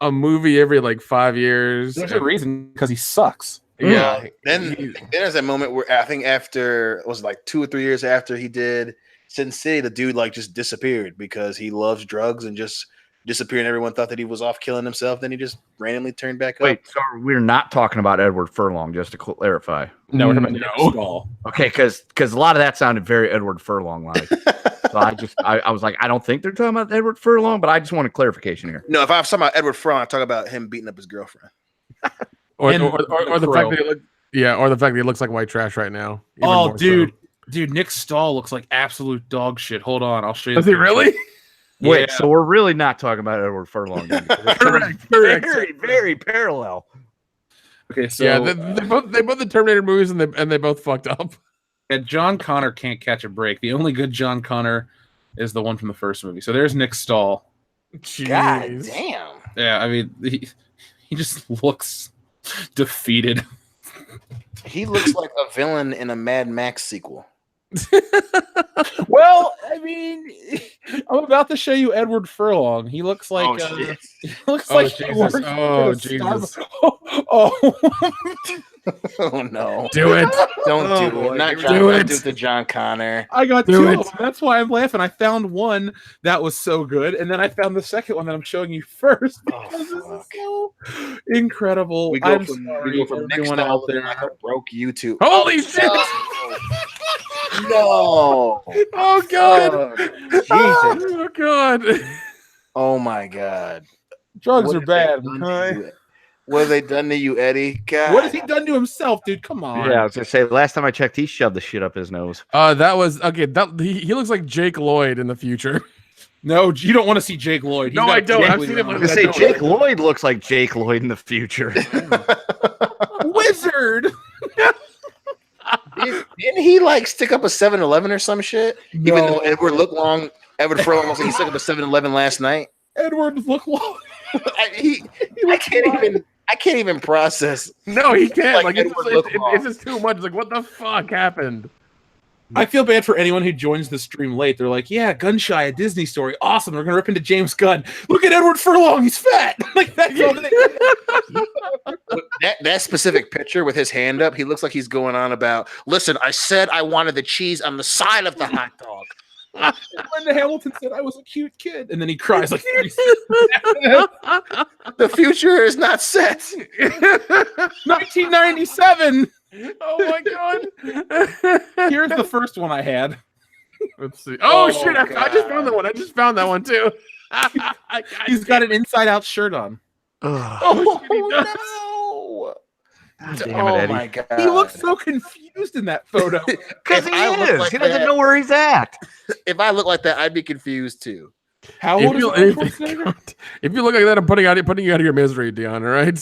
a movie every like 5 years. There's a reason, because he sucks. Yeah. Then there's that moment where I think after it was like 2 or 3 years after he did Sin City, the dude like just disappeared because he loves drugs and just disappeared. And everyone thought that he was off killing himself. Then he just randomly turned back up. Wait, so we're not talking about Edward Furlong, just to clarify. No, we're talking about Nick Stahl. Okay, because a lot of that sounded very Edward Furlong-like. So I was like, I don't think they're talking about Edward Furlong, but I just want a clarification here. No, if I'm talking about Edward Furlong, I talk about him beating up his girlfriend. or the fact that he looks like white trash right now. Dude, Nick Stahl looks like absolute dog shit. Hold on, I'll show you. Does he really? Wait, so we're really not talking about Edward Furlong. Correct. Very, very parallel. Okay, so yeah, they both the Terminator movies and they both fucked up. And John Connor can't catch a break. The only good John Connor is the one from the first movie. So there's Nick Stahl. Jeez. God damn. Yeah, I mean, he just looks defeated. He looks like a villain in a Mad Max sequel. Well, I mean, I'm about to show you Edward Furlong. He looks like he looks like Jesus. Jesus. Oh no! Do it! Don't do it! Not John. Do it! Do it to John Connor. I got two of them. That's why I'm laughing. I found one that was so good, and then I found the second one that I'm showing you first because this is so incredible. We go from everyone out there like a broke YouTube. Holy shit! No! Oh god! Jesus! Oh god! Oh my god! Drugs are bad. What have they done to you, Eddie? God. What has he done to himself, dude? Come on. Yeah, I was gonna say last time I checked, he shoved the shit up his nose. That was okay. He looks like Jake Lloyd in the future. No, you don't want to see Jake Lloyd. No, I don't. I've seen him. I was gonna say Jake Lloyd looks like Jake Lloyd in the future. Wizard. Didn't he like stick up a 7-Eleven or some shit? No. Even though Edward Furlong looks like he stuck up a 7-Eleven last night. Edward Furlong. I can't even process. No, he can't. Like it's just too much. Like, what the fuck happened? I feel bad for anyone who joins the stream late. They're like, "Yeah, Gunshy, a Disney story, awesome. We're gonna rip into James Gunn. Look at Edward Furlong, he's fat." Like that's all that specific picture with his hand up, he looks like he's going on about. Listen, I said I wanted the cheese on the side of the hot dog. Linda Hamilton said I was a cute kid, and then he cries like the future is not set. 1997. Oh my god! Here's the first one I had. Let's see. Oh shit! I just found that one. I just found that one too. He's got an inside-out shirt on. Oh no! God damn it, Oh Eddie. my god, He looks so confused in that photo. Because If he I look is. like He doesn't that- know where he's at. If I look like that, I'd be confused too. How old is Arnold Schwarzenegger? If you look like that, I'm putting you out of your misery, Dion. All right.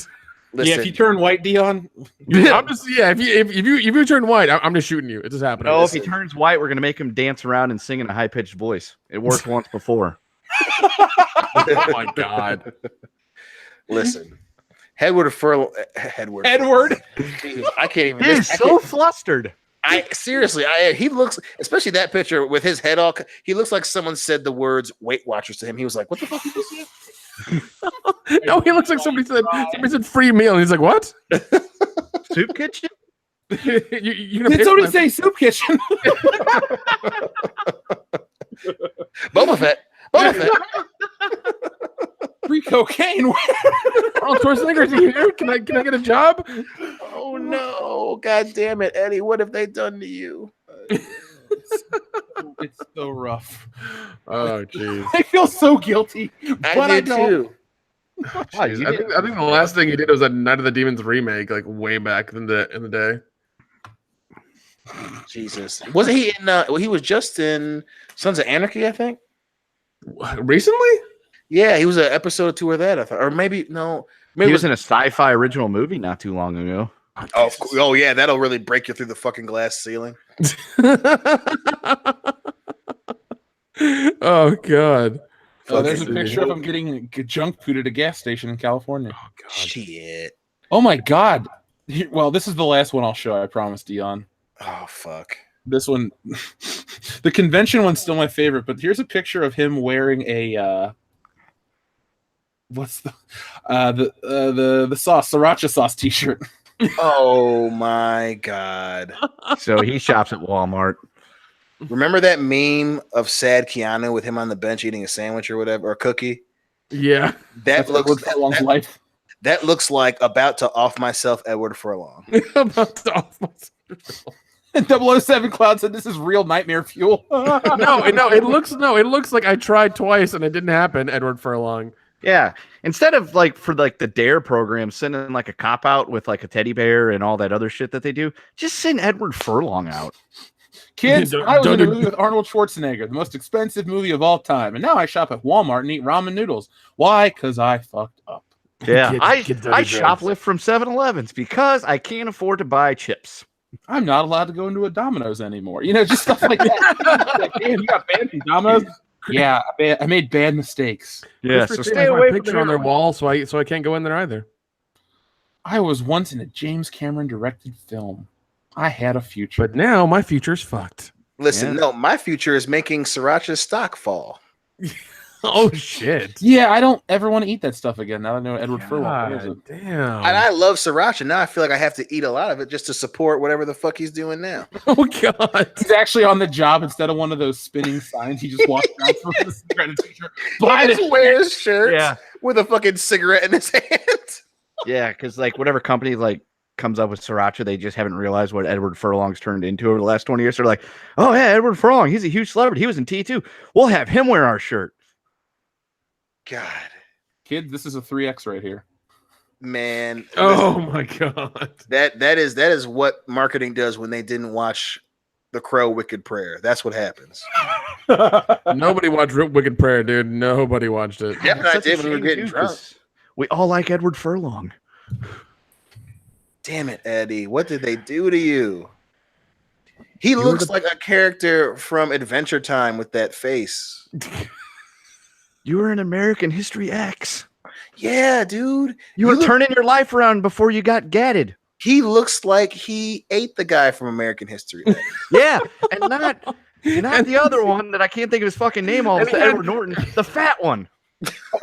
Listen, Yeah, if you turn white, Dion. I'm just if you turn white, I'm just shooting you. It's just happening. No, if he turns white, we're gonna make him dance around and sing in a high pitched voice. It worked once before. Oh my god. listen, Edward. Jesus, I can't even. He's so flustered. Seriously, he looks, especially that picture with his head all. He looks like someone said the words "Weight Watchers" to him. He was like, "What the fuck did you say?" No, he looks like somebody said free meal, and he's like, "What? Soup kitchen? you gonna Did somebody say soup kitchen? Boba Fett. Free cocaine. Arnold Schwarzenegger, is he here? Can I get a job? Oh no! God damn it, Eddie! What have they done to you? It's so rough. Oh jeez. I feel so guilty, but I did don't. too. I think the last thing he did was a Night of the Demons remake, like way back in the day. Jesus, wasn't he in? He was just in Sons of Anarchy, I think. Recently? Yeah, he was an episode or two of that, I thought, or maybe no. Maybe He was in a sci-fi original movie not too long ago. Oh yeah, that'll really break you through the fucking glass ceiling. Oh god. Oh, there's a picture of him getting junk food at a gas station in California. Oh god. Shit. Oh my god. Well, this is the last one I'll show. I promise, Dion. Oh fuck. This one, the convention one's still my favorite. But here's a picture of him wearing a what's the sauce sriracha sauce T-shirt. Oh my god. So he shops at Walmart. Remember that meme of sad Keanu with him on the bench eating a sandwich or whatever, or a cookie? Yeah. That looks Furlong's life. that looks like about to off myself Edward Furlong. About to off myself. And 007 Cloud said this is real nightmare fuel. No, it looks like I tried twice and it didn't happen, Edward Furlong. Yeah. Instead of for the Dare program, sending like a cop out with like a teddy bear and all that other shit that they do, just send Edward Furlong out. Kids, I was in a movie with Arnold Schwarzenegger, the most expensive movie of all time, and now I shop at Walmart and eat ramen noodles. Why? Because I fucked up. Yeah, I drugs. shoplift from 7-Elevens because I can't afford to buy chips. I'm not allowed to go into a Domino's anymore. You know, just stuff like that. Like, damn, you got banned from Domino's? Yeah, I made bad mistakes. Yeah, Christopher so Reeve stay has my away from picture on their wall, so I can't go in there either. I was once in a James Cameron directed film. I had a future. But now my future's fucked. Listen, no, my future is making sriracha stock fall. Oh shit! Yeah, I don't ever want to eat that stuff again. Now that I know Edward Furlong. God, damn. And I love sriracha. Now I feel like I have to eat a lot of it just to support whatever the fuck he's doing now. Oh god. He's actually on the job instead of one of those spinning signs. He just walks around for a cigarette and a t-shirt. He just wears shirts Yeah. with a fucking cigarette in his hand. Yeah, because whatever company comes up with sriracha, they just haven't realized what Edward Furlong's turned into over the last 20 years. They're like, oh yeah, Edward Furlong, he's a huge celebrity. He was in T2. We'll have him wear our shirt. God, Kids, this is a 3X right here. man. Oh my god. That is what marketing does when they didn't watch The Crow Wicked Prayer. That's what happens. Nobody watched Wicked Prayer, dude. Nobody watched it. Yeah, but I Such a did when we were shame, getting too, drunk. 'cause we all like Edward Furlong. Damn it, Eddie. What did they do to you? He looks like a character from Adventure Time with that face. You were in American History X. Yeah, dude. You were turning your life around before you got gatted. He looks like he ate the guy from American History X. Yeah, and not the other one that I can't think of his fucking name. All of Edward Norton, the fat one.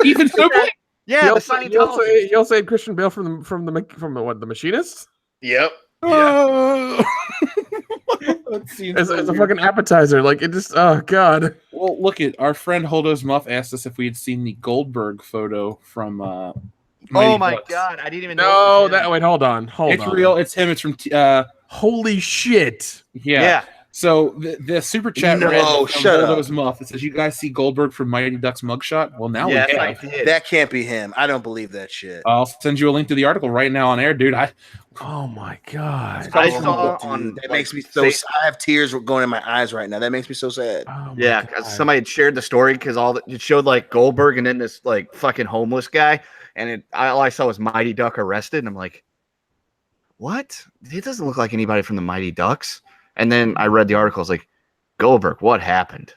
Even Super. Yeah, the Scientologist. You also had Christian Bale from the Machinist. Yep. Oh. As a fucking appetizer, like it just. Oh god. Well, look at our friend Holdo's Muff asked us if we had seen the Goldberg photo from. Oh Mighty my Ducks. god, I didn't even No, know. that wait, hold on. It's real. It's him. It's from. Holy shit! Yeah. Yeah. So the super chat No, read shut up. Holdo's Muff. It says, "You guys see Goldberg from Mighty Ducks mugshot?" Well, now Yes, we I have. did. That can't be him. I don't believe that shit. I'll send you a link to the article right now on air, dude. Oh my god. I Oh, saw dude, on that like, makes me so. say- I have tears going in my eyes right now. That makes me so sad. Oh my Yeah, God. because somebody had shared the story because it showed like Goldberg and then this like fucking homeless guy, and all I saw was Mighty Duck arrested, and I'm like, what? It doesn't look like anybody from the Mighty Ducks. And then I read the article. I was like, Goldberg, what happened?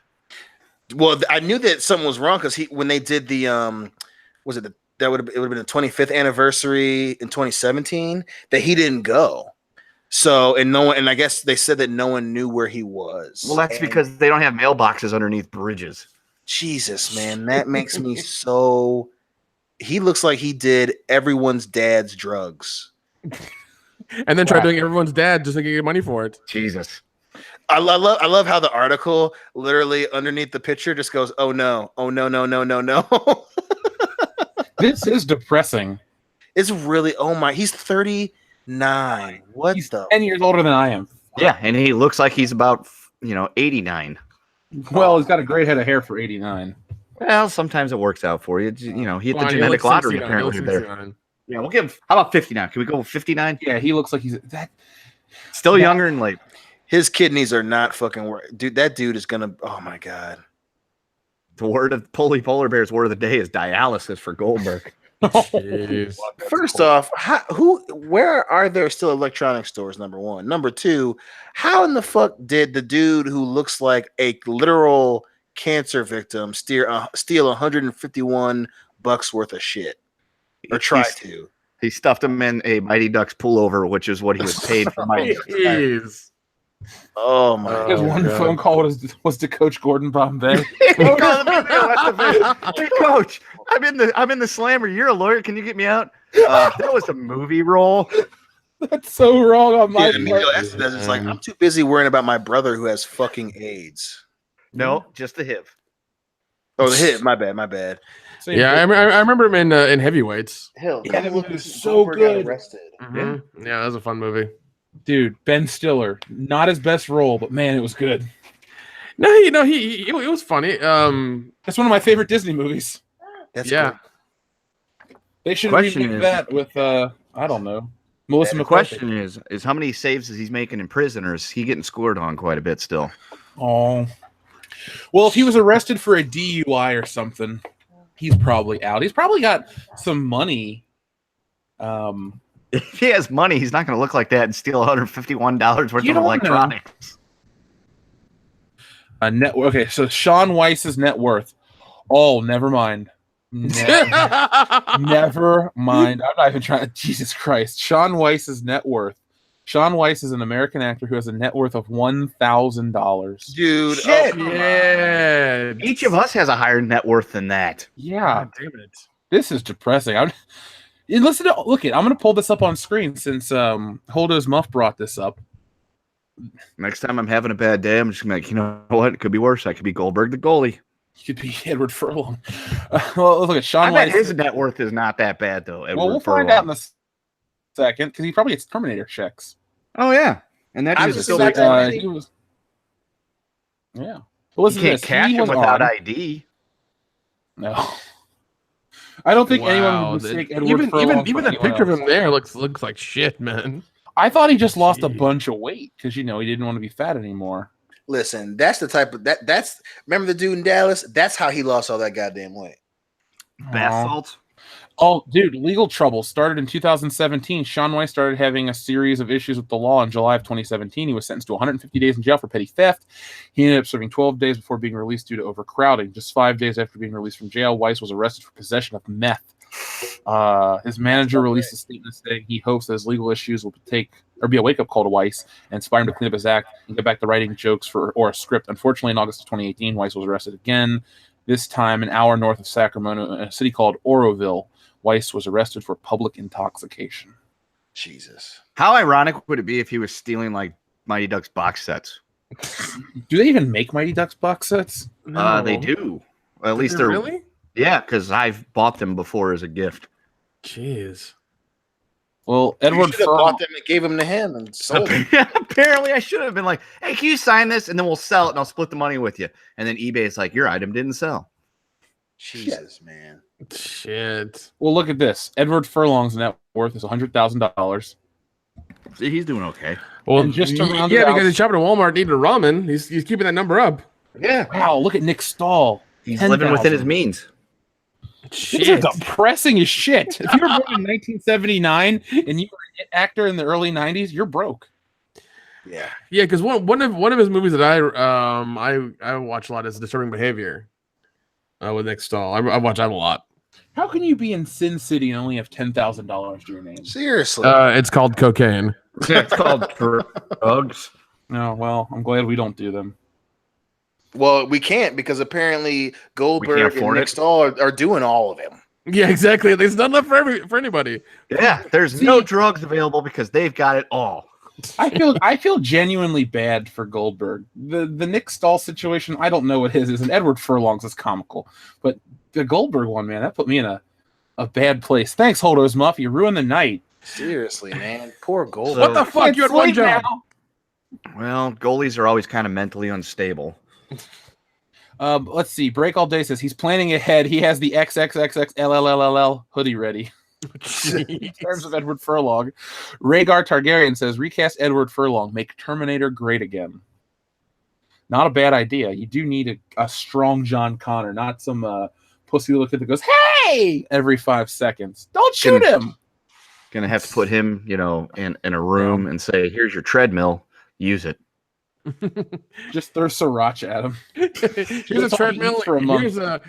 Well, I knew that something was wrong because when they did the was it the it would have been the 25th anniversary in 2017 that he didn't go. So and I guess they said that no one knew where he was. Well, that's because they don't have mailboxes underneath bridges. Jesus, man, that makes me so. He looks like he did everyone's dad's drugs. And then try doing everyone's dad just to get money for it. Jesus. I love how the article literally underneath the picture just goes, "Oh no, oh no, no, no, no, no." This is depressing. It's really he's 39. What He's the 10 years older than I am. Yeah, and he looks like he's about 89. Well, he's got a great head of hair for 89. Well, sometimes it works out for you. He hit the Come on, you're genetic like lottery 69, apparently you're there. 69. Yeah, we'll give. How about 59? Can we go with 59? Yeah, he looks like he's that. Still younger and like. His kidneys are not fucking work. Dude, that dude is gonna. Oh my god. The word of polar bear's word of the day is dialysis for Goldberg. Jeez. First off, where are there still electronic stores? Number one. Number two, how in the fuck did the dude who looks like a literal cancer victim steal $151 worth of shit, or try to? He stuffed him in a Mighty Ducks pullover, which is what he was paid for Mighty Ducks. Jeez. Oh my! His one God. phone call was to Coach Gordon Bombay. Hey, Coach, I'm in the slammer. You're a lawyer. Can you get me out? That was a movie role. That's so wrong on my part. It's like I'm too busy worrying about my brother who has fucking AIDS. No, just the HIV. Oh, the hit. My bad. Same Yeah, thing. I remember him in Heavyweights. Hell, Yeah, that movie was so good. Arrested. Yeah, that was a fun movie. Dude, Ben Stiller, not his best role, but man, it was good. No, it was funny. That's one of my favorite Disney movies. That's Yeah. cool. They should Question remake is- that with I don't know, Melissa The McCarthy. question is how many saves is he making in prison, or is he getting scored on quite a bit still? Oh, well, if he was arrested for a DUI or something, he's probably out. He's probably got some money. If he has money, he's not going to look like that and steal $151 worth You of don't electronics. Okay, so Sean Weiss's net worth. Oh, never mind. Never mind. I'm not even trying. Jesus Christ. Sean Weiss's net worth. Sean Weiss is an American actor who has a net worth of $1,000. Dude. Shit. Oh, Yeah. Each of us has a higher net worth than that. Yeah, God damn it. this is depressing. I'm going to pull this up on screen since Holdo's Muff brought this up. Next time I'm having a bad day, I'm just going to be like, you know what? It could be worse. I could be Goldberg the goalie. You could be Edward Furlong. Well, look at I Sean bet Weiss. his net worth is not that bad, though. Well, we'll find out in a second because he probably gets Terminator checks. Oh, yeah. And that I'm is just still excited. like, He was, yeah. Well, listen you to can't this. cash He him was without on- ID. No. I don't think anyone Wow, would that- mistake Edward even Furlong for the anyone picture of else. him there looks like shit, man. I thought he just lost a Jeez. bunch of weight because he didn't want to be fat anymore. Listen, that's the type of that's remember the dude in Dallas? That's how he lost all that goddamn weight. Bath Aw. salts. Oh, dude, legal trouble started in 2017. Sean Weiss started having a series of issues with the law in July of 2017. He was sentenced to 150 days in jail for petty theft. He ended up serving 12 days before being released due to overcrowding. Just 5 days after being released from jail, Weiss was arrested for possession of meth. His manager released a statement saying he hopes that his legal issues will be a wake-up call to Weiss and inspire him to clean up his act and get back to writing jokes or a script. Unfortunately, in August of 2018, Weiss was arrested again, this time an hour north of Sacramento in a city called Oroville. Weiss was arrested for public intoxication. Jesus. How ironic would it be if he was stealing like Mighty Ducks box sets? Do they even make Mighty Ducks box sets? They do. Well, at least they're really. Yeah, because I've bought them before as a gift. Jeez. Well, You Edward should have Furlong. bought them and gave them to him and sold them. Apparently, I should have been like, "Hey, can you sign this?" And then we'll sell it, and I'll split the money with you. And then eBay is like, "Your item didn't sell." Jesus, man. Shit. Well, look at this. Edward Furlong's net worth is $100,000. See, he's doing okay. Well, And just to round it yeah, out- because he's shopping at Walmart needing a ramen. He's keeping that number up. Yeah, Wow, look at Nick Stahl. he's living within his 10,000. means. This Shit. is depressing as shit. If you were born in 1979 and you were an actor in the early 90s, you're broke. Yeah. Yeah, because one of his movies that I watch a lot is Disturbing Behavior. With Nick Stahl, I watch that a lot. How can you be in Sin City and only have $10,000 to your name? Seriously. It's called cocaine. It's called drugs. No, well, I'm glad we don't do them. Well, we can't because apparently Goldberg and afford Nick it. Stahl are doing all of them. Yeah, exactly. There's not enough for anybody. Yeah, there's no drugs available because they've got it all. I feel genuinely bad for Goldberg. The Nick Stahl situation, I don't know what his is, and Edward Furlong's is comical. But the Goldberg one, man, that put me in a bad place. Thanks, Holdo's Muff. You ruined the night. Seriously, man. Poor Goldberg. What the fuck? You had one job. Well, goalies are always kind of mentally unstable. Let's see. Break All Day says he's planning ahead. He has the XXXXLLLL hoodie ready. In terms of Edward Furlong, Rhaegar Targaryen says recast Edward Furlong, make Terminator great again. Not a bad idea. You do need a strong John Connor, not some pussy little kid that goes "Hey" every 5 seconds. Don't shoot him. Gonna have to put him, in a room and say, "Here's your treadmill. Use it." Just throw sriracha at him. Here's a That's all he treadmill. eats for a month.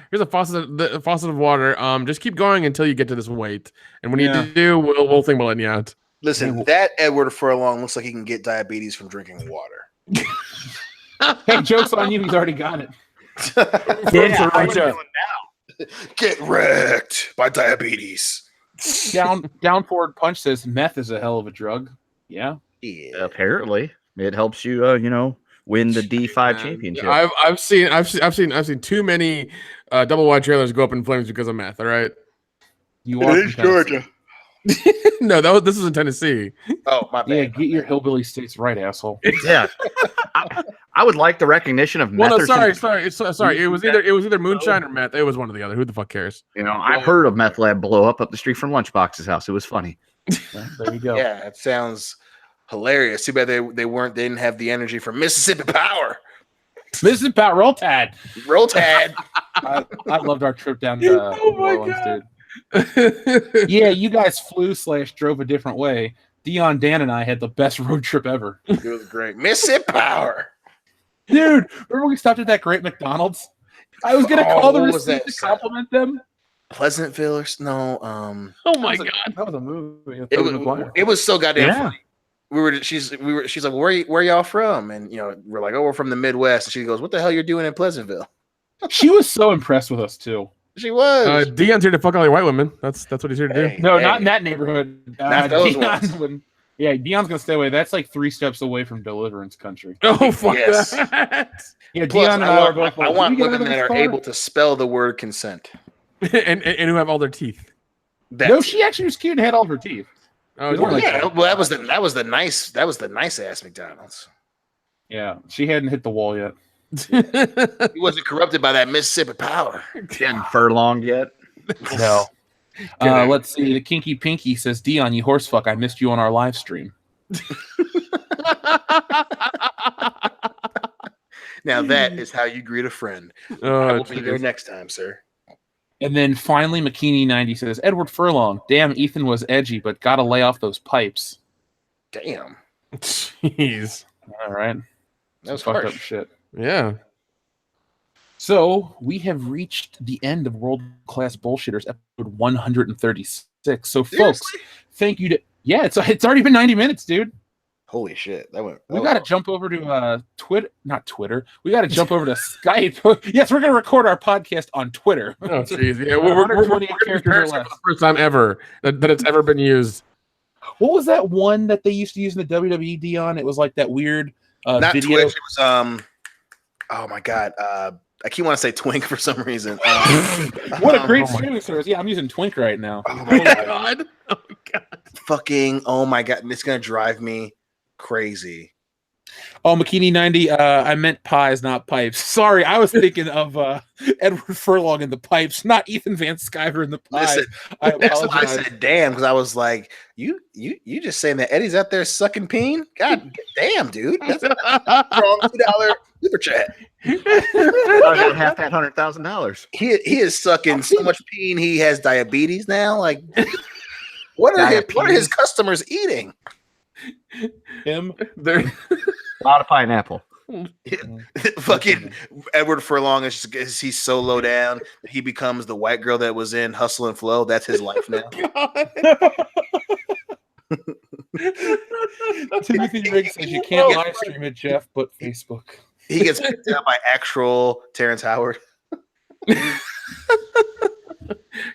Here's a faucet of water. Just keep going until you get to this weight, and when Yeah. you do, we'll think about letting you out. Listen, that Edward Furlong looks like he can get diabetes from drinking water. Hey, joke's on you. He's already got it. Yeah, how you Sriracha. doing Get wrecked by diabetes. Down forward punch says meth is a hell of a drug. Yeah. Yeah. Apparently, it helps you, win the D5 championship. I've seen too many double wide trailers go up in flames because of meth. All right. You are from Tennessee. No, this was in Tennessee. Oh, my Yeah, bad. get your hillbilly states right, asshole. Yeah, I would like the recognition of meth. Well, no, or sorry. It was either moonshine or meth. It was one or the other. Who the fuck cares? I've heard of meth lab blow up the street from Lunchbox's house. It was funny. There you go. Yeah, it sounds hilarious. Too bad they didn't have the energy for Mississippi Power. This is about Roll Tide. Roll Tide. I loved our trip down to Oh my New Orleans, God. dude. Yeah, you guys flew/drove a different way. Dion, Dan, and I had the best road trip ever. It was great. Mississippi Power. Dude, remember we stopped at that great McDonald's? I was gonna Oh, call the what was receipt that? to compliment them. Pleasantville or no? Oh my That was a- god. that was a movie. It was so goddamn Yeah. funny. She's like, where y'all from? And we're like, oh, we're from the Midwest. And she goes, what the hell you're doing in Pleasantville? She was so impressed with us too. She was. Dion's here to fuck all your white women. That's what he's here to do. Hey, No, hey. not in that neighborhood. Not those ones. Yeah, Dion's gonna stay away. That's like 3 steps away from Deliverance Country. Oh fuck Yes. that! Yeah, Plus, Dion and I I want, were both. I like, want "Can we get women out of that this are car?" able to spell the word consent. and who have all their teeth. No, she actually was cute and had all of her teeth. Oh, We weren't Yeah, well, that was the nice ass McDonald's. Yeah, she hadn't hit the wall yet. He wasn't corrupted by that Mississippi Power. Getting furlonged yet? No. Let's see. The Kinky Pinky says, Dion, you horse fuck. I missed you on our live stream. Now that is how you greet a friend. I Oh, will be there next time, sir. And then finally, McKinney90 says, Edward Furlong. Damn, Ethan was edgy, but gotta lay off those pipes. Damn, jeez. All right. that was Some fucked up harsh. shit. Yeah. So we have reached the end of World Class Bullshitters, episode 136. So, folks, Seriously? thank you to. Yeah, it's already been 90 minutes, dude. Holy shit, that went. We got to jump over to Twitter, not Twitter. We got to jump over to Skype. Yes, we're going to record our podcast on Twitter. Oh jeez. Yeah. We're 128 gonna characters or Periscope less. for the first time ever that it's ever been used. What was that one that they used to use in the WWE, Dion? It was like that weird Not video. Twitch. It was oh my god, I keep want to say Twink for some reason. What a great Oh my- streaming service. Yeah, I'm using Twink right now. Oh my god. Oh my god. Fucking, oh my god, it's gonna drive me crazy. Oh, McKinney90, I meant pies, not pipes. Sorry, I was thinking of Edward Furlong in the pipes, not Ethan Van Sciver in the pies. Listen, I that's why I apologize. said damn, because I was like, you just saying that Eddie's out there sucking peen? God damn, dude. That's a strong $2 super chat. I got half that $100,000. He is sucking so much peen he has diabetes now. Like what are his customers eating? Him. There. A lot of pineapple. Fucking Edward Furlong is he's so low down that he becomes the white girl that was in Hustle and Flow. That's his life now. Timothy Riggs says you can't live stream it, Jeff, but Facebook. He gets picked up by actual Terrence Howard.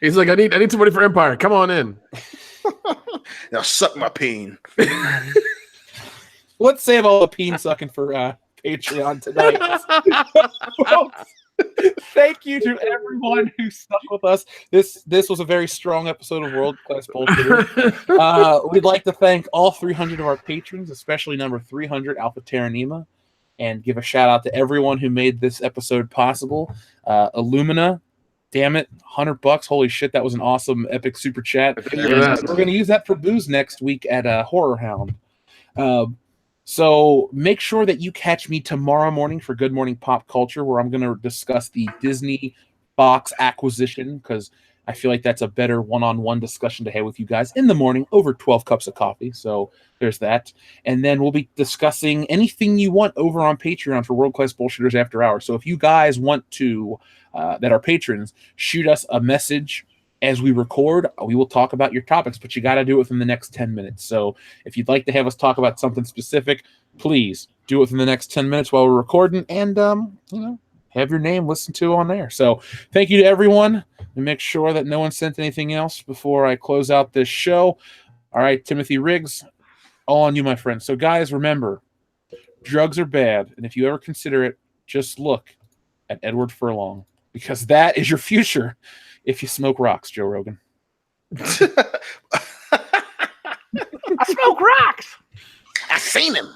He's like, I need somebody for Empire. Come on in. Now suck my peen. Let's save all the peen sucking for Patreon tonight. Folks, thank you to everyone who stuck with us. This was a very strong episode of World Class Bullshit. We'd like to thank all 300 of our patrons, especially number 300, Alpha Terranema, and give a shout out to everyone who made this episode possible. Illumina, damn it, $100. Holy shit, that was an awesome epic super chat. We're going to use that for booze next week at Horror Hound. So make sure that you catch me tomorrow morning for Good Morning Pop Culture, where I'm going to discuss the Disney Fox acquisition, because I feel like that's a better one-on-one discussion to have with you guys in the morning over 12 cups of coffee. So there's that. And then we'll be discussing anything you want over on Patreon for World Class Bullshitters After Hours. So if you guys want to, that are patrons, shoot us a message as we record. We will talk about your topics, but you got to do it within the next 10 minutes. So if you'd like to have us talk about something specific, please do it within the next 10 minutes while we're recording, and have your name listened to on there. So thank you to everyone, and make sure that no one sent anything else before I close out this show. All right, Timothy Riggs, all on you, my friend. So guys, remember, drugs are bad, and if you ever consider it, just look at Edward Furlong, because that is your future if you smoke rocks, Joe Rogan. I smoke rocks. I seen him.